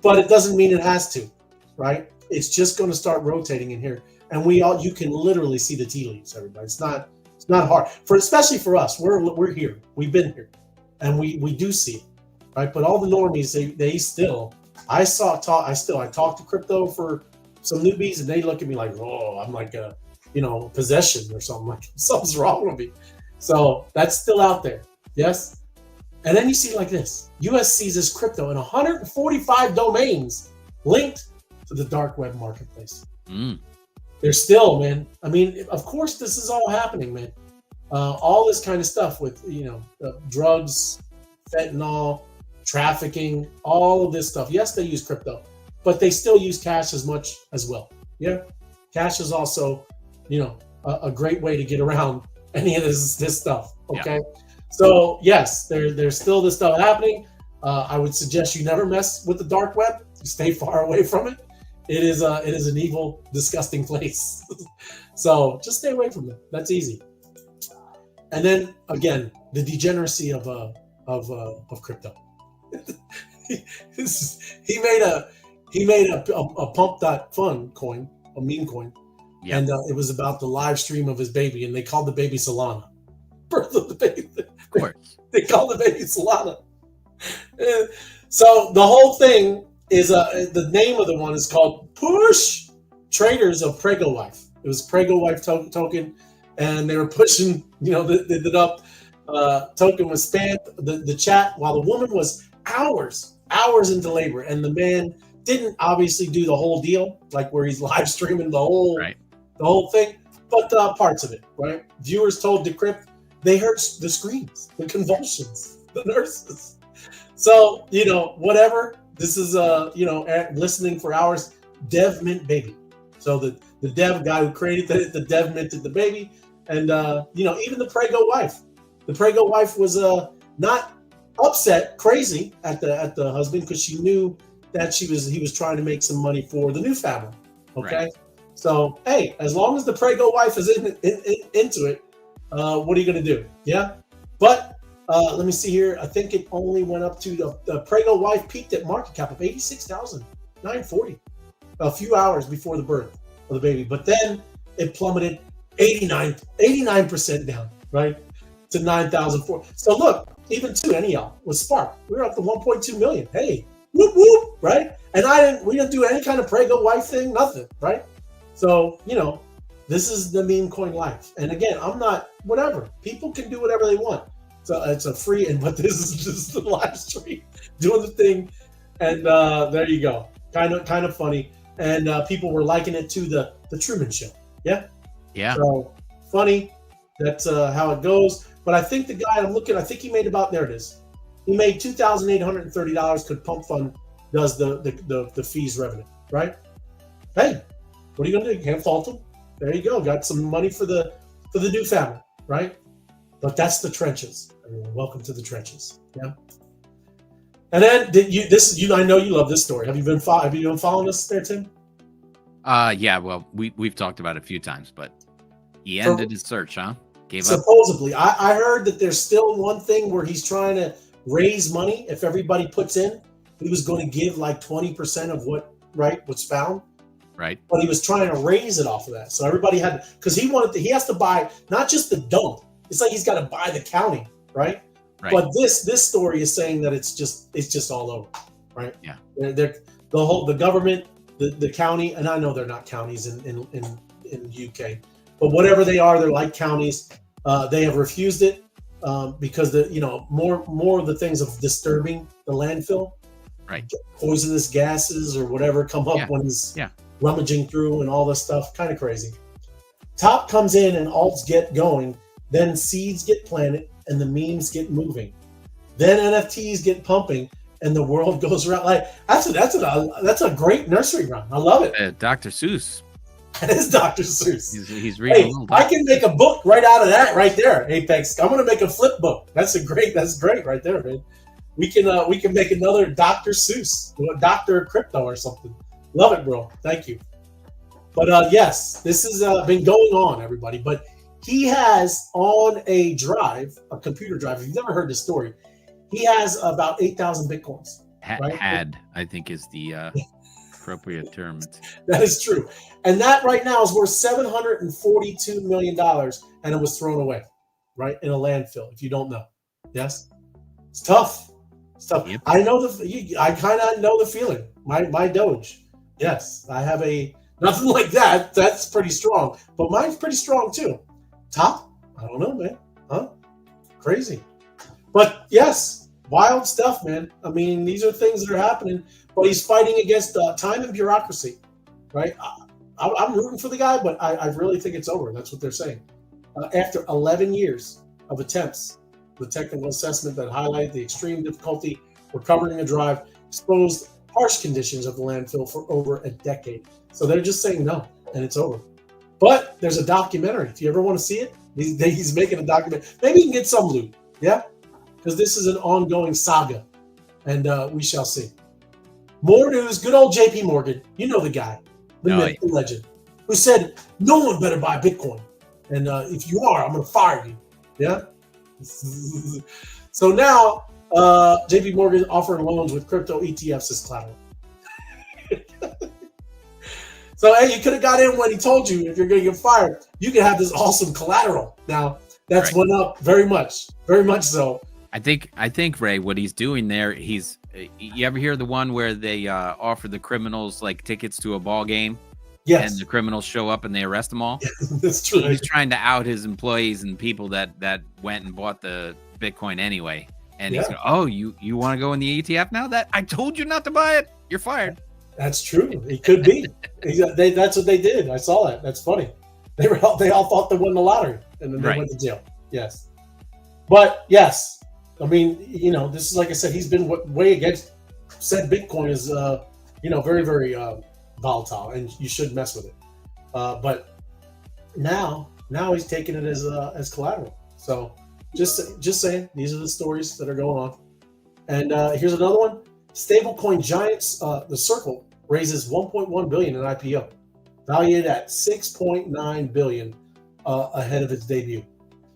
But it doesn't mean it has to, right? It's just going to start rotating in here. And you can literally see the tea leaves, everybody. It's not hard. Especially for us. We're here. We've been here. And we do see it. Right, but all the normies, they still. I talked to crypto for some newbies, and they look at me like, oh, I'm like a, possession or something. Like something's wrong with me. So that's still out there, yes. And then you see like this: U.S. seizes crypto in 145 domains linked to the dark web marketplace. They're still, man. I mean, of course, this is all happening, man. All this kind of stuff with drugs, fentanyl, trafficking, all of this stuff. Yes, they use crypto, but they still use cash as much as well. Yeah, cash is also, a great way to get around any of this stuff. Okay, so yes, there's still this stuff happening. I would suggest you never mess with the dark web. You stay far away from it. It is an evil, disgusting place. So just stay away from it. That's easy. And then again, the degeneracy of crypto. he made a pump.fun coin, a meme coin, and it was about the live stream of his baby, and they called the baby Solana. Birth of the baby. Of course. They called the baby Solana. So the whole thing is the name of the one is called Push Traders of Prego Wife. It was Prego Wife token, and they were pushing, they did it up. Token was spammed the chat while the woman was hours into labor, and the man didn't obviously do the whole deal, like where he's live streaming the whole thing, but parts of it, right? Viewers told Decrypt they heard the screams, the convulsions, the nurses. So, whatever. This is listening for hours. Dev mint baby. So the dev guy who created the dev minted the baby, and even the Prego wife. The Prego wife was not upset, crazy at the husband because she knew that he was trying to make some money for the new family. Okay, Right. so hey, as long as the Prego wife is into it, what are you gonna do? Yeah, but let me see here. I think it only went up to the Prego wife peaked at market cap of 86,940 a few hours before the birth of the baby, but then it plummeted 89% down, right, to 9,004. So look, even NEL with Spark, we were up to 1.2 million. Hey, whoop whoop, right? And we didn't do any kind of Prego wife thing, nothing, right? So this is the meme coin life. And again, I'm not whatever. People can do whatever they want. So it's a free, but this is just the live stream doing the thing. And there you go. Kind of funny. And people were liking it to the Truman Show. Yeah. Yeah. So funny. That's how it goes. But I think the guy I'm looking, I think he made about, there it is. He made $2,830 because Pump Fund does the fees revenue, right? Hey, what are you gonna do? You can't fault him. There you go. Got some money for the new family, right? But that's the trenches. Everyone, welcome to the trenches. Yeah. And then I know you love this story. Have you been following this there, Tim? Yeah. Well, we've talked about it a few times, but he ended his search, huh? Gave up. Supposedly, I heard that there's still one thing where he's trying to raise money. If everybody puts in, he was going to give like 20% of what's found. Right. But he was trying to raise it off of that. So everybody had, because he has to buy not just the dump. It's like he's got to buy the county, right? Right. But this story is saying that it's just all over, right? Yeah. They're the government, the county, and I know they're not counties in UK, but whatever they are, they're like counties. They have refused it because more of the things of disturbing the landfill, right? Poisonous gases or whatever come up when he's rummaging through and all this stuff. Kind of crazy. Top comes in and alts get going, then seeds get planted and the memes get moving, then NFTs get pumping and the world goes around. Like that's a great nursery rhyme. I love it. Dr. Seuss. That is Dr. Seuss. He's reading. Hey, I can make a book right out of that right there, Apex. I'm gonna make a flip book. That's great right there, man. We can make another Dr. Seuss, Dr. Crypto or something. Love it, bro. Thank you. But yes, this has been going on, everybody. But he has on a drive, a computer drive. If you've never heard this story, he has about 8,000 bitcoins. Had, I think, is the appropriate term. That is true. And that right now is worth $742 million, and it was thrown away, right, in a landfill, if you don't know. Yes? It's tough. It's tough. Yep. I kind of know the feeling. My Doge. Yes, I have nothing like that. That's pretty strong. But mine's pretty strong too. Top? I don't know, man. Huh? Crazy. But yes, wild stuff, man. I mean, these are things that are happening. But he's fighting against time and bureaucracy, right? I'm rooting for the guy, but I really think it's over. That's what they're saying. After 11 years of attempts, the technical assessment that highlighted the extreme difficulty recovering a drive exposed harsh conditions of the landfill for over a decade. So they're just saying no, and it's over. But there's a documentary. If you ever want to see it, he's making a documentary. Maybe you can get some loot, yeah? Because this is an ongoing saga, and we shall see. More news. Good old JPMorgan. You know the guy, the legend, who said, no one better buy Bitcoin. And if you are, I'm going to fire you. Yeah? So now, JPMorgan offering loans with crypto ETFs as collateral. So, hey, you could have got in when he told you if you're going to get fired, you can have this awesome collateral. Now, that's went up very much so. I think Ray, what he's doing there, you ever hear the one where they offer the criminals like tickets to a ball game? Yes. And the criminals show up and they arrest them all? That's true. He's trying to out his employees and people that went and bought the Bitcoin anyway. And he's like, oh, you want to go in the ETF now? That I told you not to buy it. You're fired. That's true. He could be. That's what they did. I saw that. That's funny. They all thought they won the lottery and then they went to jail. Yes. But yes, I mean, this is, like I said, he's been way against, said Bitcoin is, very, very volatile and you shouldn't mess with it. But now he's taking it as collateral. So Just saying, these are the stories that are going on. And here's another one. Stablecoin giants, the Circle, raises 1.1 billion in IPO, valued at 6.9 billion ahead of its debut.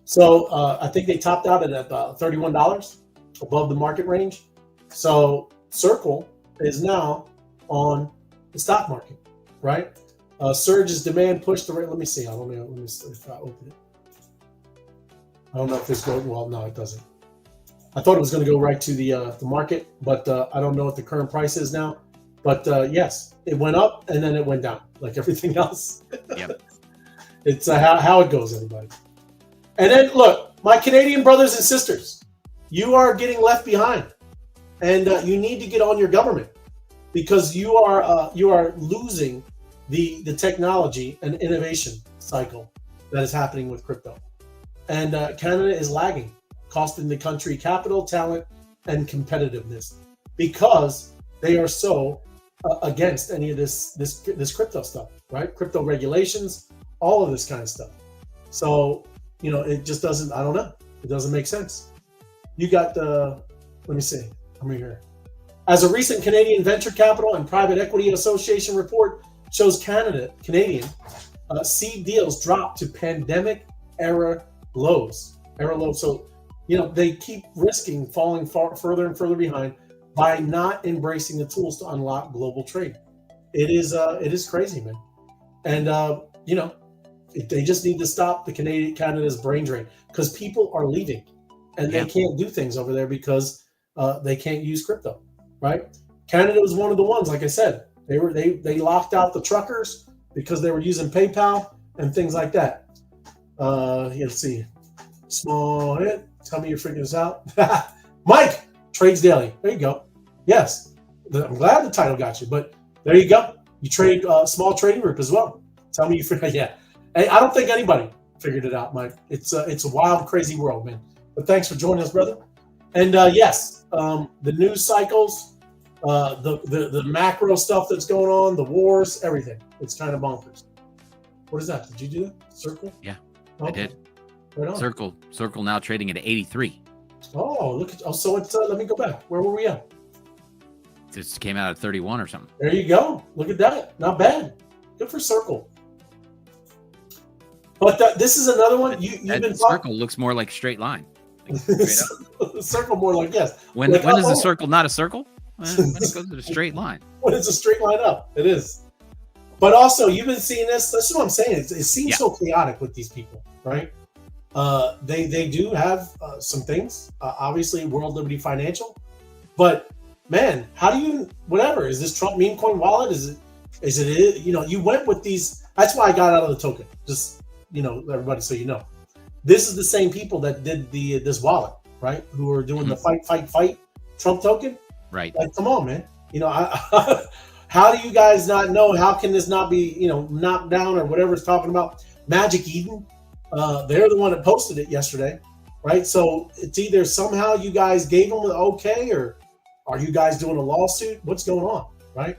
So I think they topped out at about $31 above the market range. So Circle is now on the stock market, right? Surge's demand pushed the rate. Let me see. I don't know. Let me see if I open it. I don't know if this goes well. No, it doesn't. I thought it was going to go right to the market, but I don't know what the current price is now. But yes, it went up and then it went down like everything else. Yep. It's how it goes, everybody. And then look, my Canadian brothers and sisters, you are getting left behind, and you need to get on your government because you are losing the technology and innovation cycle that is happening with crypto. And Canada is lagging, costing the country capital, talent, and competitiveness because they are so against any of this crypto stuff, right? Crypto regulations, all of this kind of stuff. So, it just doesn't, I don't know. It doesn't make sense. You got let me see, I'm here. As a recent Canadian Venture Capital and Private Equity Association report shows Canadian seed deals dropped to pandemic era lows. So, they keep risking falling further and further behind by not embracing the tools to unlock global trade. It is crazy, man. And they just need to stop Canada's brain drain because people are leaving and they can't do things over there because they can't use crypto, right? Canada was one of the ones, like I said, they locked out the truckers because they were using PayPal and things like that. Let's see. Small hit. Tell me you're freaking us out. Mike, Trades Daily. There you go. Yes. I'm glad the title got you, but there you go. You trade small trading group as well. Tell me you figured yeah. Hey, I don't think anybody figured it out, Mike. It's a wild, crazy world, man. But thanks for joining us, brother. And yes, the news cycles, the macro stuff that's going on, the wars, everything. It's kind of bonkers. What is that? Did you do that? Circle? Yeah, okay. I did. Right on. Circle now trading at 83. Oh, look at so it's let me go back. Where were we at? This came out at 31 or something. There you go. Look at that. Not bad. Good for Circle. But this is another one. You've been Circle looks more like a straight line. Like Circle more like yes. When is a circle not a circle? When it goes to a straight line. When it's a straight line up, it is. But also, you've been seeing this. That's what I'm saying. It seems so chaotic with these people, right? They do have some things. Obviously, World Liberty Financial, but man, how do you whatever? Is this Trump Memecoin wallet? Is it? You went with these. That's why I got out of the token. Just everybody, so you know, this is the same people that did this wallet, right? Who are doing the fight Trump token, right? Like, come on, man. How do you guys not know? How can this not be knocked down or whatever it's talking about? Magic Eden. They're the one that posted it yesterday, right? So it's either somehow you guys gave them the okay, or are you guys doing a lawsuit? What's going on, right?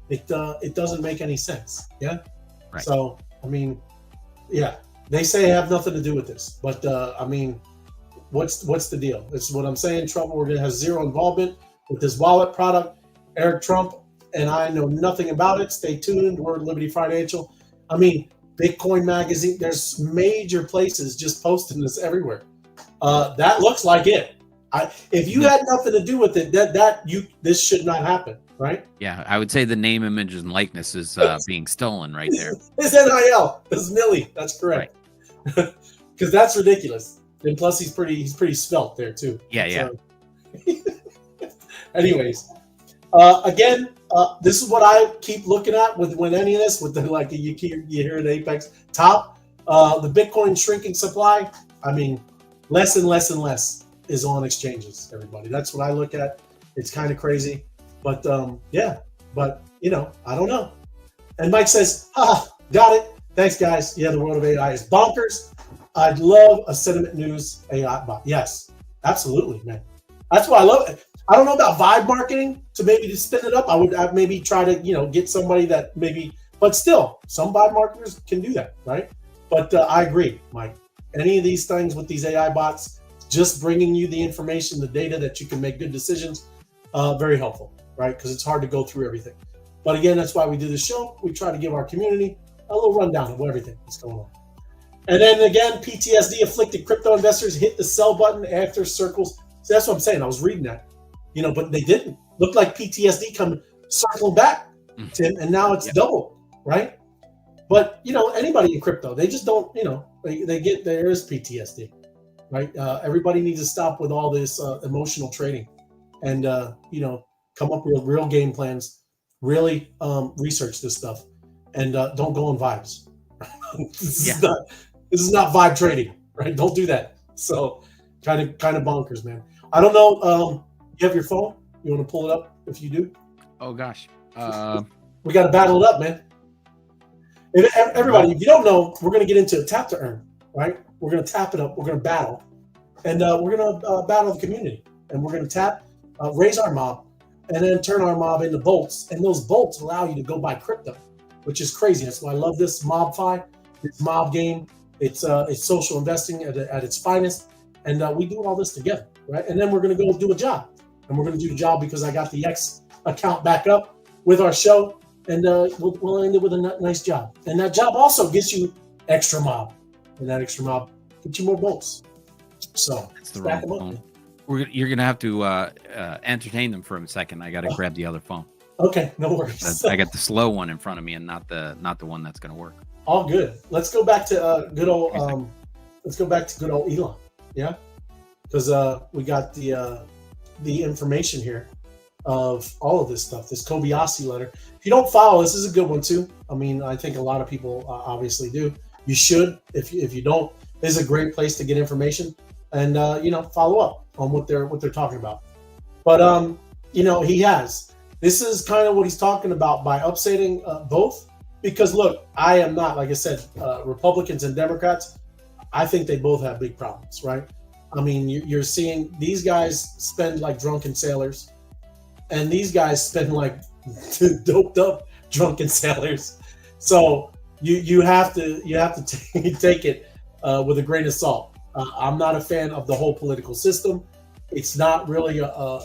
It doesn't make any sense, yeah? Right. So, I mean, yeah, they say have nothing to do with this, but I mean, what's the deal? It's what I'm saying. Trump has zero involvement with this wallet product. Eric Trump and I know nothing about it. Stay tuned. World Liberty Financial. I mean, Bitcoin Magazine, there's major places just posting this everywhere. That looks like it. If you had nothing to do with it, this should not happen, right? Yeah, I would say the name, image, and likeness is being stolen right there. His NIL is Millie. That's correct. Because that's ridiculous. And plus, he's pretty svelte there too. Yeah. Anyways, again, this is what I keep looking at when any of this, with the you hear at Apex top, the Bitcoin shrinking supply. I mean, less and less and less is on exchanges. Everybody, that's what I look at. It's kind of crazy, but yeah. But I don't know. And Mike says, got it. Thanks, guys. Yeah, the world of AI is bonkers. I'd love a sentiment news AI bot. Yes, absolutely, man. That's why I love it. I don't know about vibe marketing to maybe spin it up. I would maybe try to, get somebody that maybe, but still, some vibe marketers can do that, right? But I agree, Mike. Any of these things with these AI bots, just bringing you the information, the data that you can make good decisions. Very helpful, right? Because it's hard to go through everything. But again, that's why we do this show. We try to give our community a little rundown of everything that's going on. And then again, PTSD afflicted crypto investors hit the sell button after circles. So that's what I'm saying. I was reading that, but they didn't. Looked like PTSD come circling back, Tim, and now it's double, right? But anybody in crypto, they just don't, there is PTSD, right? Everybody needs to stop with all this emotional trading, and come up with real game plans, really research this stuff, and don't go on vibes. This is not vibe trading, right? Don't do that. So kind of bonkers, man. I don't know. You have your phone? You want to pull it up if you do? Oh gosh. We got to battle it up, man. Everybody, if you don't know, we're going to get into tap to earn, right? We're going to tap it up. We're going to battle, and we're going to battle the community, and we're going to tap, raise our mob, and then turn our mob into bolts. And those bolts allow you to go buy crypto, which is crazy. That's why I love this MOBFI, this mob game. It's social investing at its finest, and we do all this together, right? And then we're going to go do a job, and we're going to do the job because I got the X account back up with our show, and we'll end it with a nice job. And that job also gets you extra mob, and that extra mob gets you more bolts. So that's the wrong phone. You're going to have to entertain them for a second. I got to grab the other phone. Okay, no worries. I got the slow one in front of me, and not the one that's going to work. All good. Let's go back to good old Elon. Yeah, because we got the information here of all of this stuff. This Kobayashi letter. If you don't follow, this is a good one too. I mean, I think a lot of people obviously do. You should. If you don't, this is a great place to get information and follow up on what they're talking about. But he has. This is kind of what he's talking about by upsetting both. Because look, I am not, like I said, Republicans and Democrats, I think they both have big problems, right? I mean, you're seeing these guys spend like drunken sailors, and these guys spend like doped up drunken sailors. So you have to take it with a grain of salt. I'm not a fan of the whole political system. It's not really a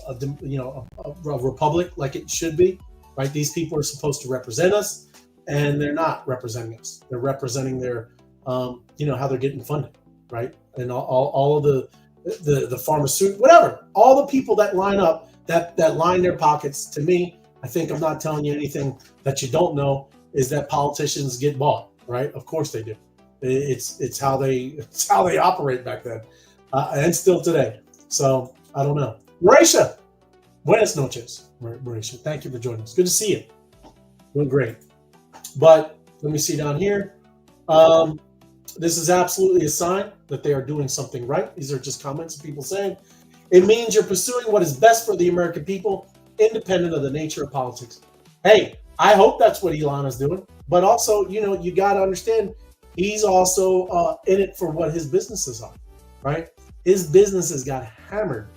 republic like it should be, right? These people are supposed to represent us. And they're not representing us. They're representing their, how they're getting funded, right? And all of the pharmaceutical, whatever, all the people that line up, that line their pockets. To me, I think I'm not telling you anything that you don't know. Is that politicians get bought, right? Of course they do. It's how they operate back then, and still today. So I don't know. Marisha, buenas noches, Marisha. Thank you for joining us. Good to see you. Doing great. But let me see down here. This is absolutely a sign that they are doing something right. These are just comments of people saying it means you're pursuing what is best for the American people, independent of the nature of politics. Hey, I hope that's what Elon is doing. But also, you got to understand, he's also in it for what his businesses are, right? His businesses got hammered,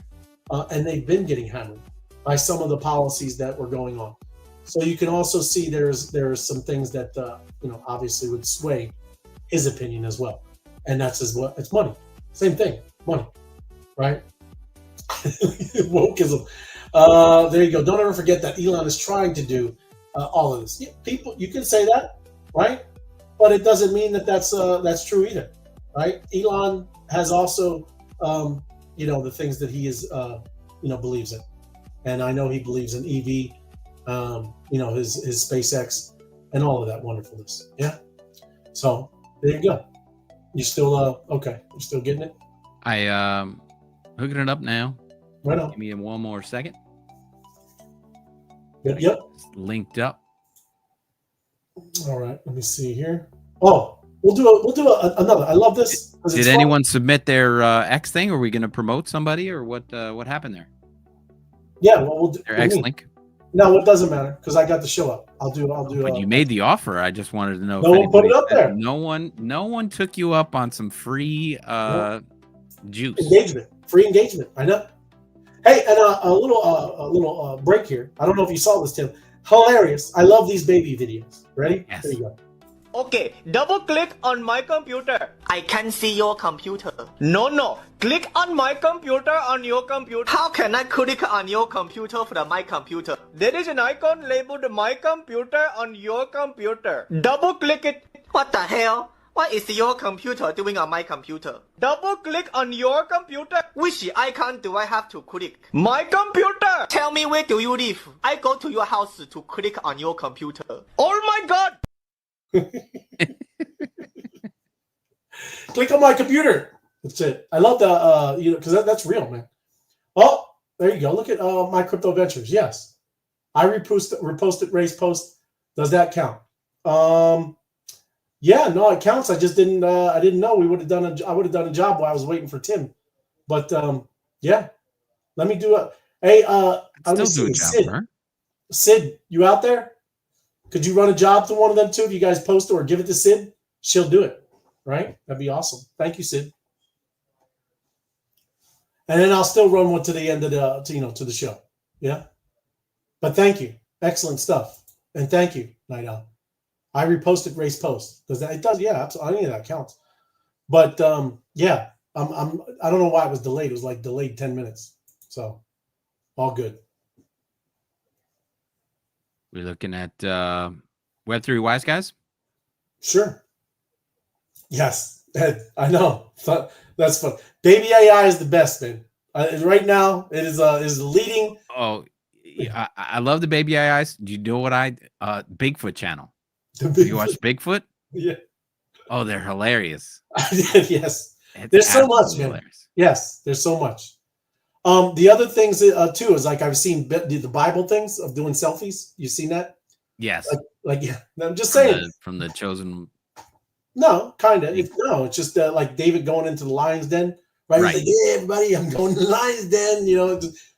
and they've been getting hammered by some of the policies that were going on. So you can also see there's some things that obviously would sway his opinion as well, and that's it's money. Same thing, money, right? Wokeism. There you go. Don't ever forget that Elon is trying to do all of this. People, you can say that, right? But it doesn't mean that that's true either, right? Elon has also the things that he is believes in, and I know he believes in EV. His SpaceX and all of that wonderfulness. Yeah. So there you go. You still okay? You're still getting it? I hooking it up now. Right on. Give me one more second. Yep. It's linked up. All right. Let me see here. Oh, we'll do another. I love this. Did anyone submit their X thing? Are we going to promote somebody, or what happened there? Yeah. Well, we'll do their X link. No, it doesn't matter because I got the show up. I'll do. But you made the offer. I just wanted to know. No one put it up there. No one took you up on some free juice engagement. Free engagement. I know. Hey, and a little break here. I don't know if you saw this, Tim. Hilarious. I love these baby videos. Ready? Yes. There you go. Okay, double click on my computer. I can see your computer. No. Click on my computer on your computer. How can I click on your computer from my computer? There is an icon labeled my computer on your computer. Double click it. What the hell? What is your computer doing on my computer? Double click on your computer. Which icon do I have to click? My computer. Tell me, where do you live? I go to your house to click on your computer. Oh my god. Click on my computer. That's it. I love the because that's real, man. Oh, there you go. Look at my crypto ventures. Yes, I reposted Ray's post. Does that count? Yeah, no, it counts. I just didn't. I didn't know. I would have done a job while I was waiting for Tim. But yeah, let me do it. Hey, Still do a job, huh? Sid, you out there? Could you run a job to one of them too? If you guys post it or give it to Sid, she'll do it. Right? That'd be awesome. Thank you, Sid. And then I'll still run one to the end of to the show. Yeah. But thank you. Excellent stuff. And thank you, Night Owl. I reposted Ray's post because it does. Yeah, absolutely. Any of that counts. But yeah, I don't know why it was delayed. It was like delayed 10 minutes. So all good. We're looking at Web3 Wise Guys. Sure. Yes, Ed, I know. That's fun. Baby AI is the best, man. Right now, it is leading. Oh, yeah, I love the Baby AIs. Do you know what Bigfoot channel? You watch Bigfoot? Yeah. Oh, they're hilarious. Yes. There's so much, man. Hilarious. Yes, there's so much. The other things too is like I've seen the Bible things of doing selfies. You seen that? Yes. Like yeah. I'm just saying from the chosen. No, kind of. It's just like David going into the lion's den, right? He's like, yeah, everybody, I'm going to the lion's den.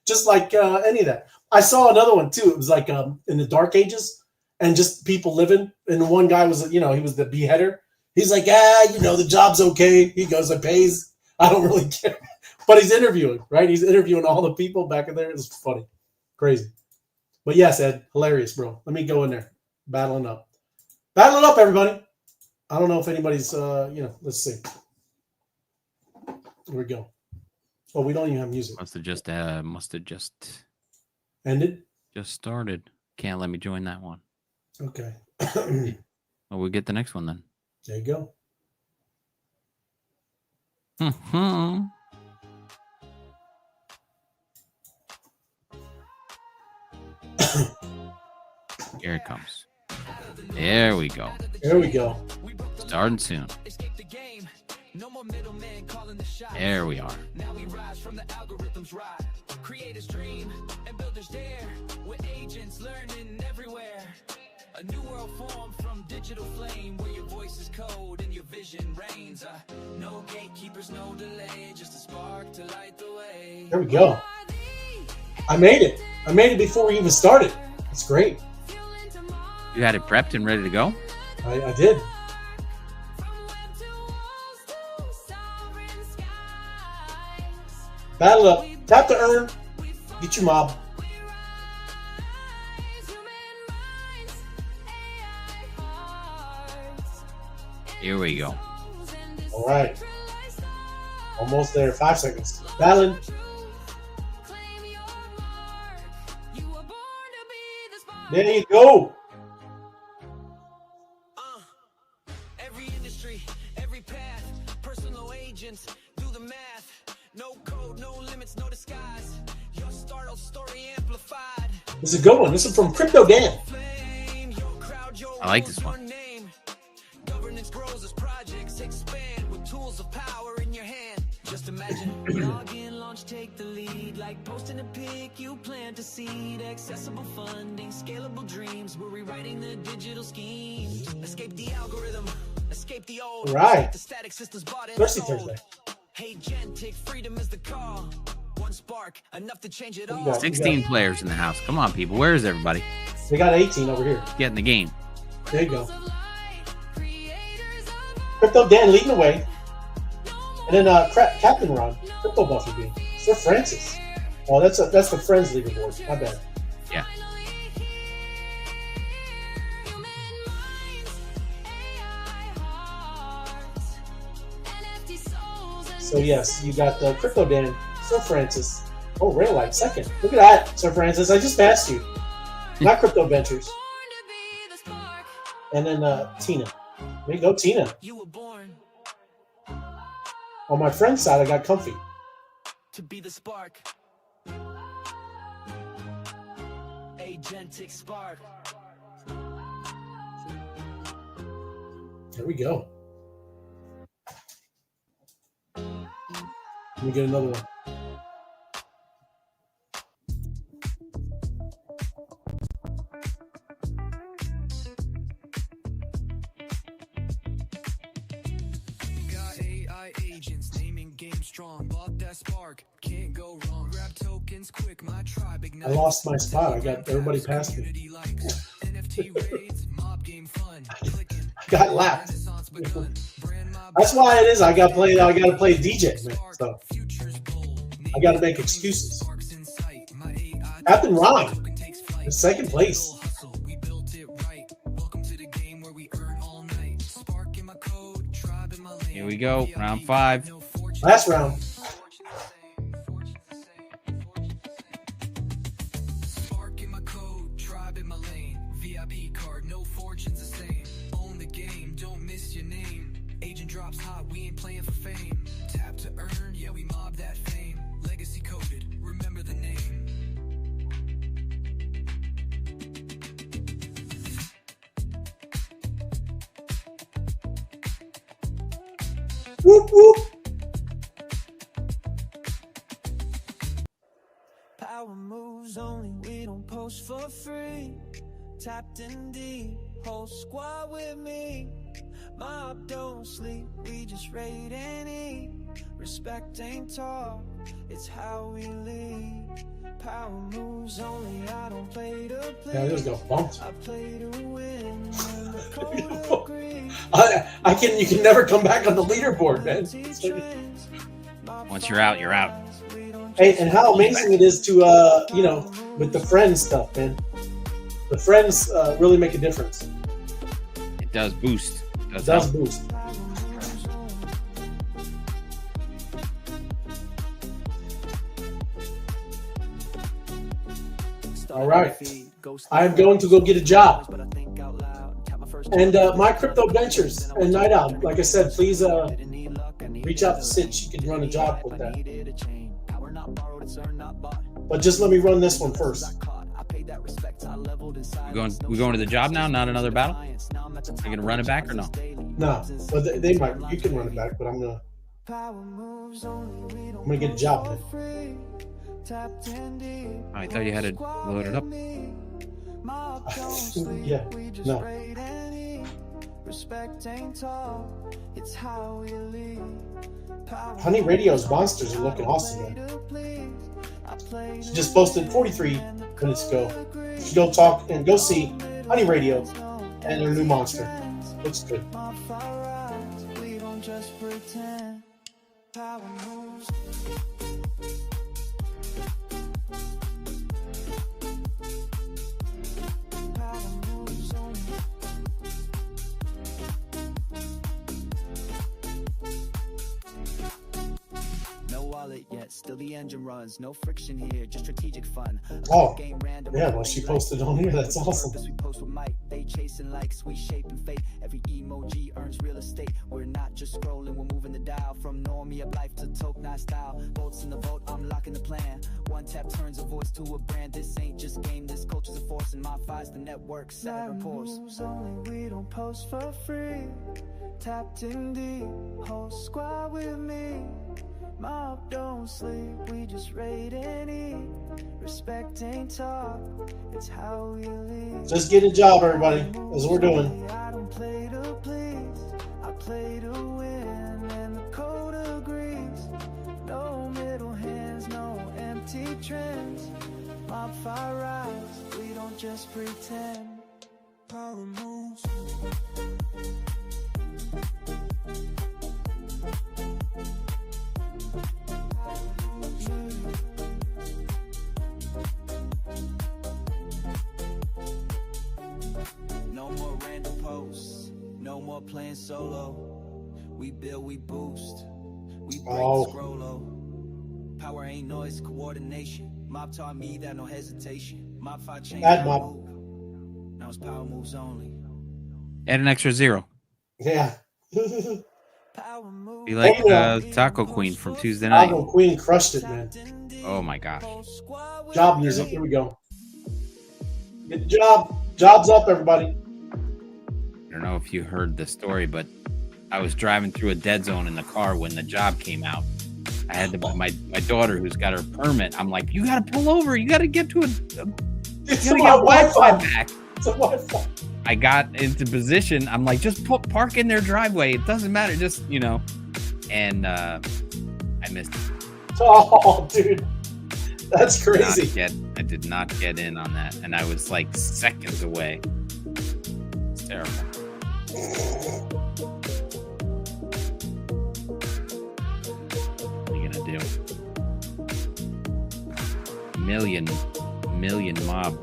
Just like any of that. I saw another one too. It was like in the Dark Ages, and just people living. And one guy was, he was the beheader. He's like, the job's okay. He goes, it pays. I don't really care. But he's interviewing, right? He's interviewing all the people back in there. It's funny, crazy. But yes, Ed, hilarious, bro. Let me go in there, battling up, everybody. I don't know if anybody's, let's see. Here we go. Oh, we don't even have music. Must have just ended. Just started. Can't let me join that one. Okay. Well, we'll get the next one then. There you go. Here it comes. There we go. There we go. Starting soon. There we are. Now we rise from the algorithms ride. Creators dream and builders dare. With agents learning everywhere. A new world formed from digital flame where your voice is code and your vision reigns. No gatekeepers, no delay, just a spark to light the way. There we go. I made it. I made it before we even started. That's great. You had it prepped and ready to go? I did. Battle up. Tap to earn. Get your mob. Here we go. All right. Almost there. 5 seconds. Battling. There you go. Every industry, every path, personal agents, do the math. No code, no limits, no disguise. Your startled story amplified. This is a good one. This is from Crypto Dan. I like this one. Governance grows as projects expand with tools of power in your hand. Just imagine, log in, launch, take the lead. Like posting a pic, you plant a seed. Accessible funding, scalable dreams. We're rewriting the digital scheme. Escape the algorithm, escape the old. All right. The static systems bought Thirsty Thursday. Hey, Gentic, freedom is the call. One spark, enough to change it all. 16 players in the house. Come on, people. Where is everybody? We got 18 over here. Get in the game. There you go. Crypto Dan leading the way. And then Captain Ron, Crypto Buffy being. Sir Francis. Oh, that's the Friends leaderboard. My bad. Yeah. So yes, you got the Crypto Dan, Sir Francis. Oh, Rail Light second. Look at that, Sir Francis. I just passed you. Not Crypto Ventures. And then Tina. There you go, Tina. On my friend's side, I got Comfy. To be the spark. Agentic spark. There we go. Let me get another one. Got AI agents naming game strong. Bought that spark, can't go wrong. Grab tokens quick, my tribe I lost my spot. I got everybody past me. NFT raids, mob game fun. I got lapped. That's why it is. I got to play DJ, man. So I got to make excuses. Captain Ron, in second place. Here we go. Round 5. Last round. Whoop, whoop. Power moves only, we don't post for free. Tapped in deep, whole squad with me. Mob don't sleep, we just raid and eat. Respect ain't talk, it's how we lead. Power moves only, I don't play to play. Yeah, this got bumped. I play to win. And the code agrees. I can. You can never come back on the leaderboard, man. Once you're out, you're out. Hey, and how amazing it is to, you know, with the friends stuff, man. The friends really make a difference. It does boost. It does boost. All right. I am going to go get a job. And my crypto ventures and Night Out, like I said, please reach out to Sid. She can run a job with that. But just let me run this one first. We going to the job now? Not another battle? You gonna run it back or no? No, but they might. You can run it back, but I'm gonna get a job then. Oh, I thought you had to load it up. Yeah, no. Honey Radio's monsters are looking awesome, man. She just posted 43 minutes ago. You should go talk and go see Honey Radio and their new monster. Looks good. Yet still the engine runs, no friction here, just strategic fun. Oh, yeah, well, she posted on here. That's awesome. We post with might, they chasing likes, we shaping fate. Every emoji earns real estate. We're not just scrolling, we're moving the dial from normie of life to tokenized style. Votes in the vote, I'm locking the plan. One tap turns a voice to a brand. This ain't just game, this culture's a force, and MOBFI's the network. Set reports. Only we don't post for free. Tapped in deep, whole squad with me. Mob don't sleep, we just raid and eat. Respect ain't talk, it's how we lead. Just get a job, everybody. That's what we're doing. I don't play to please, I play to win, and the code agrees. No middle hands, no empty trends. MOBFI rise, we don't just pretend. Power moves. No more random posts, no more playing solo. We build, we boost, We break Oh. the scroll, power ain't noise, coordination. Mob taught me that no hesitation. MOBFI changed Bad how I mob. move. Now it's power moves only. Add an extra 0. Yeah. Power moves. Be like Oh, yeah. Taco Queen from Tuesday night. Taco Queen crushed it, man. Oh my gosh. Job music. Here we go. Good job. Job's up, everybody. I don't know if you heard the story, but I was driving through a dead zone in the car when the job came out. I had to my daughter who's got her permit. I'm like, you got to pull over. You got to get to It's you a gotta get Wi-Fi Wi-Fi. back. It's a Wi-Fi. I got into position. I'm like, just park in their driveway. It doesn't matter. Just, and I missed it. Oh, dude. That's crazy. I did not get in on that. And I was like seconds away. It's terrible. What are you going to do? Million mob.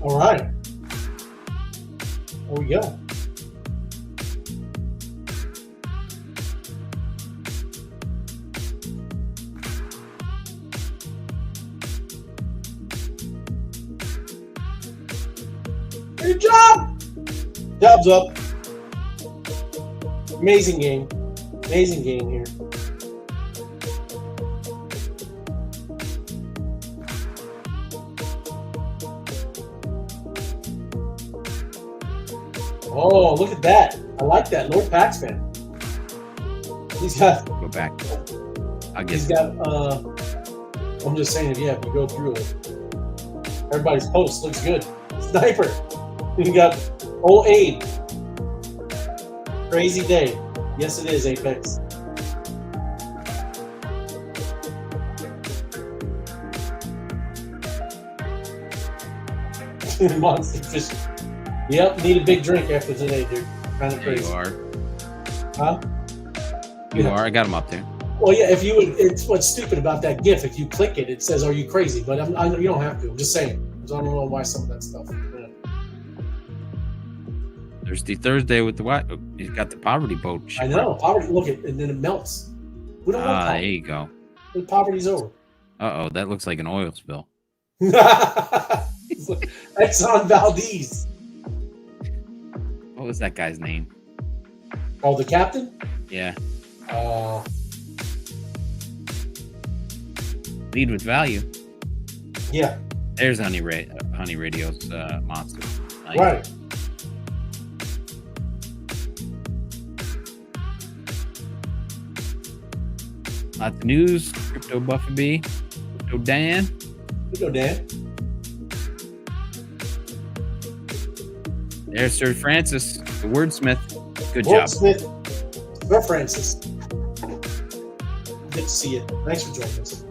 All right. There we go. Good job. Job's up. Amazing game. Amazing game here. Oh, look at that. I like that. Lord Paxman. He's got, Go back. I'll he's get got, I'm just saying, yeah, if you go through it, everybody's post looks good. Sniper. You got old Abe. Crazy day. Yes, it is, Apex. Monster fish. Yep, need a big drink after today, dude. Kind of there. crazy. You are. Huh? You Yeah. are. I got him up there. Well, yeah. If you would, it's what's stupid about that GIF. If you click it, it says, "Are you crazy?" But you don't have to. I'm just saying. 'Cause I don't know why some of that stuff. Yeah. Thursday with the what? He's got the poverty boat. I know. Poverty. Look at, and then it melts. We don't want There poverty. you go. The poverty's over. That looks like an oil spill. Exxon Valdez. What was that guy's name? Oh, the captain. Yeah. Lead with value. Yeah. There's Honey Radio's monster. Nice. Right. Lots of news. Crypto Buffy B. Crypto Dan. We go, Dan. There's Sir Francis, the wordsmith. Good Walt job. Smith. Sir Francis. Good to see you. Thanks for joining us.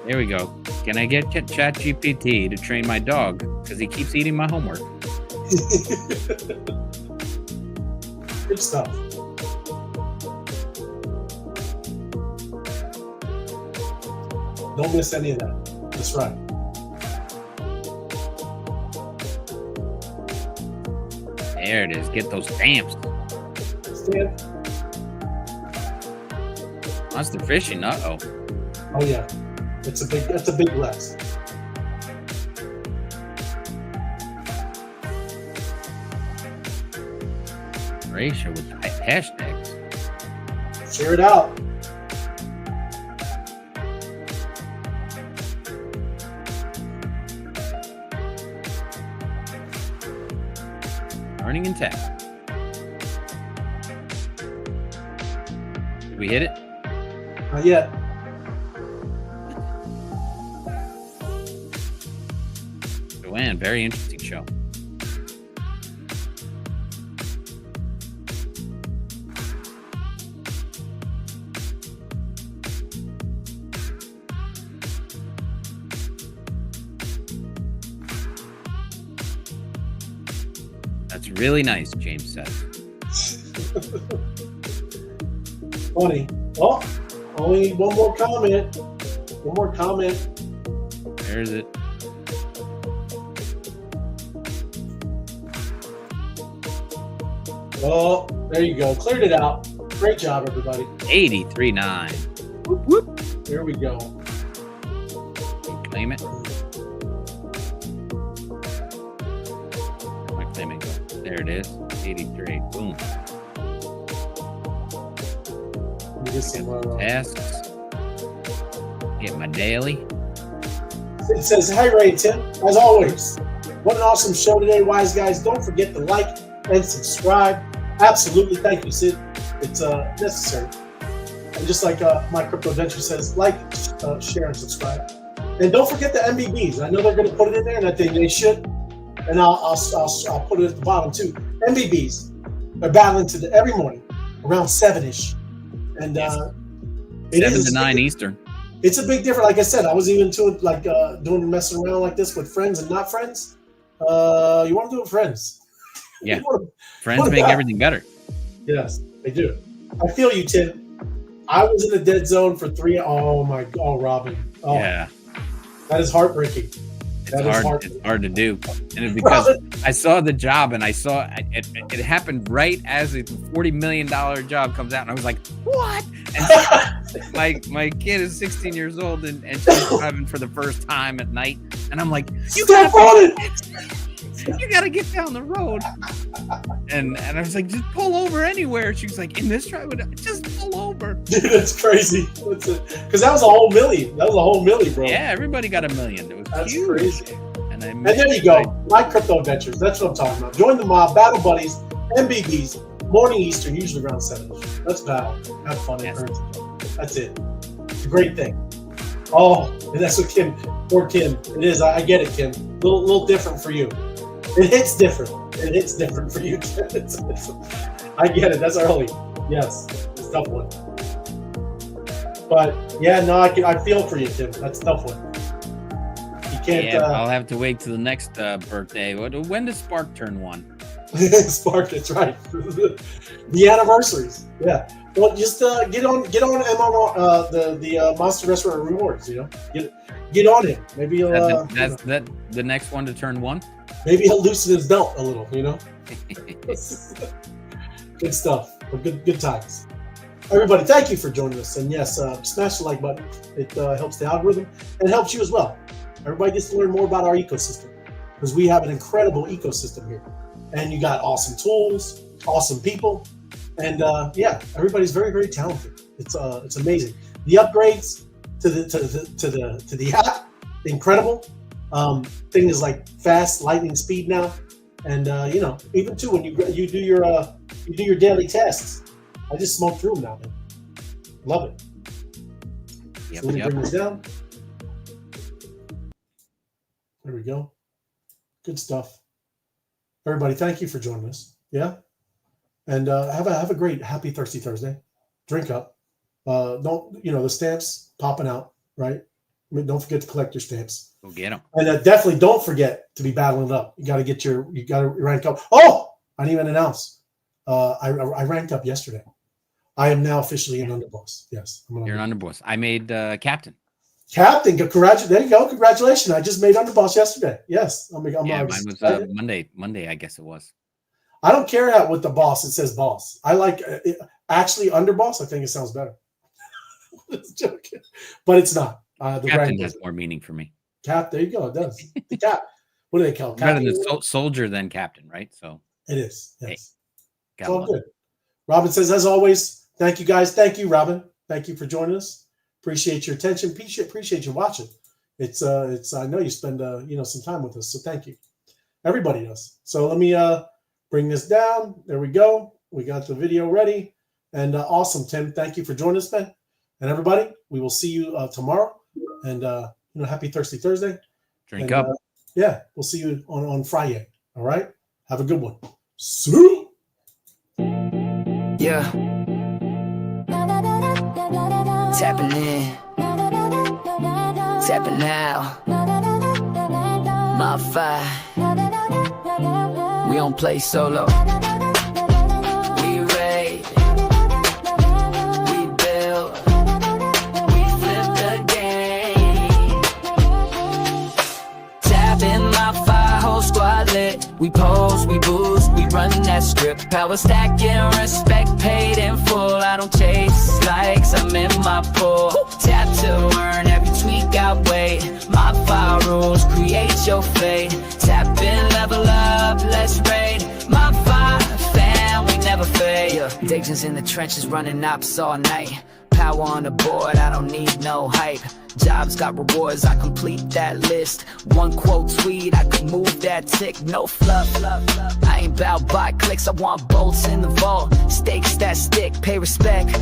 There we go. Can I get ChatGPT to train my dog? Because he keeps eating my homework. Good stuff. Don't miss any of that. That's right. There it is. Get those stamps. Stan? Monster fishing. Uh-oh. Oh yeah. That's a big less. Ratio with hashtags. Share it out. Earning in tech. Did we hit it? Not yet. Joanne, very interesting show. That's really nice, James says. Funny. Oh, only one more comment. One more comment. There's it. Oh, there you go. Cleared it out. Great job, everybody. 83.9. Whoop, whoop. There we go. Claim it. My claim it. There it is. 83. Boom. Tasks. Get my daily. It says, "Hi, Ray and Tim. As always, what an awesome show today, wise guys. Don't forget to like and subscribe." Absolutely. Thank you, Sid. It's necessary. And just like my crypto adventure says, like, share, and subscribe. And don't forget the MBBs. I know they're going to put it in there, and I think they should. And I'll put it at the bottom too. MBBs are battling every morning around 7-ish. And it 7 is to 9 Eastern. It's a big difference. Like I said, I was even to it, like doing messing around like this with friends and not friends. You want to do it with friends. Yeah. Friends make everything better. Yes, they do. I feel you, Tim. I was in the dead zone for 3. Oh my God, Robin. Oh, Yeah. that is heartbreaking. It's hard to do. And it's because I saw the job and I saw it happened right as the $40 million job comes out. And I was like, what? And my kid is 16 years old and she's driving for the first time at night. And I'm like, you gotta get down the road. And I was like, just pull over anywhere. She was like, in this driveway, just pull over. Dude, that's crazy. Because that was a whole million. That was a whole million, bro. Yeah, everybody got $1 million. It was That's huge. crazy. And there you go. My crypto adventures. That's what I'm talking about. Join the mob, battle buddies, MBBs, morning Eastern, usually around 7. Let's battle. Have fun. Yes. That's it. It's a great thing. Oh, and that's what Kim, poor Kim. It is. I get it, Kim. Little different for you. It hits different. It hits different for you, Kim. I get it. That's early. Yes. It's a tough one. But yeah, no, I feel for you, Kim. That's a tough one. You can't. Yeah, I'll have to wait till the next birthday. When does Spark turn 1? Spark, that's right. The anniversaries. Yeah. Well, just get on MMR, the Monster Restaurant Rewards. You know, get on it. Maybe he'll. That's the next one to turn 1. Maybe he'll loosen his belt a little. You know. Good stuff. Well, good times. Everybody, thank you for joining us. And yes, smash the like button. It helps the algorithm and it helps you as well. Everybody gets to learn more about our ecosystem because we have an incredible ecosystem here. And you got awesome tools, awesome people, and yeah, everybody's very, very talented. It's amazing. The upgrades to the app, incredible. Thing is like fast lightning speed now, and you know, even too when you do your daily tests. I just smoke through them now, man. Love it. Yep, So let me yep. bring this down. There we go. Good stuff. Everybody, thank you for joining us. Yeah, and have a great happy Thirsty Thursday. Drink up. Don't the stamps popping out, right? I mean, don't forget to collect your stamps. Go get them. And definitely don't forget to be battling up. You got to rank up. Oh, I didn't even announce. I ranked up yesterday. I am now officially an underboss. Yes, You're an underboss. I made captain. Captain, there you go. Congratulations. I just made underboss yesterday. Yes. I'm Yeah, mine was Monday, I guess it was. I don't care what the boss, it says boss. I like actually underboss. I think it sounds better. It's joking. But it's not. The Captain has more meaning for me. Cap, there you go. It does. The cap. What do they call it? Better than soldier than captain, right? So it is. Yes. It's all good. Robin says, as always, thank you guys. Thank you, Robin. Thank you for joining us. Appreciate your attention. Appreciate you watching. It's I know you spend some time with us, so thank you. Everybody does. So let me bring this down. There we go. We got the video ready. And awesome, Tim. Thank you for joining us, man. And everybody, we will see you tomorrow. And happy Thirsty Thursday. Drink up. Yeah, we'll see you on Friday. All right. Have a good one. See. Yeah. Tapping in. Tapping now. MOBFI. We don't play solo. We raid. We build. We flip the game. Tapping MOBFI, whole squad lit. We pose, we boost, we run that script. Power stacking, respect paid in full. I don't chase likes, I'm in my pool. Tap to earn, every tweak outweigh. MOBFI rules, create your fate. Tap in, level up, let's raid. MOBFI fam, we never fade. Yeah. Addictions in the trenches, running ops all night. Power on the board, I don't need no hype. Jobs got rewards, I complete that list. One quote tweet, I could move that tick. No fluff, I ain't bout by clicks, I want bolts in the vault. Stakes that stick, pay respect.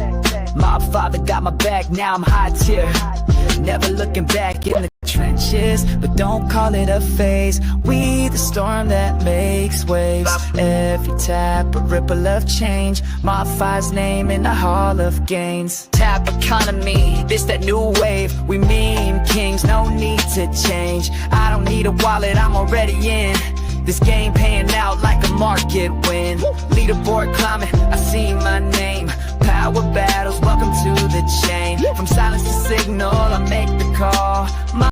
My father got my back, now I'm high tier. Never looking back in the trenches, but don't call it a phase. We the storm that makes waves. Every tap a ripple of change. MOBFI's name in the hall of gains. Tap economy, this that new wave. We meme kings, no need to change. I don't need a wallet, I'm already in. This game paying out like a market win. Leaderboard climbing, I see my name. Power battles, welcome to the chain. From silence to signal, I make the call.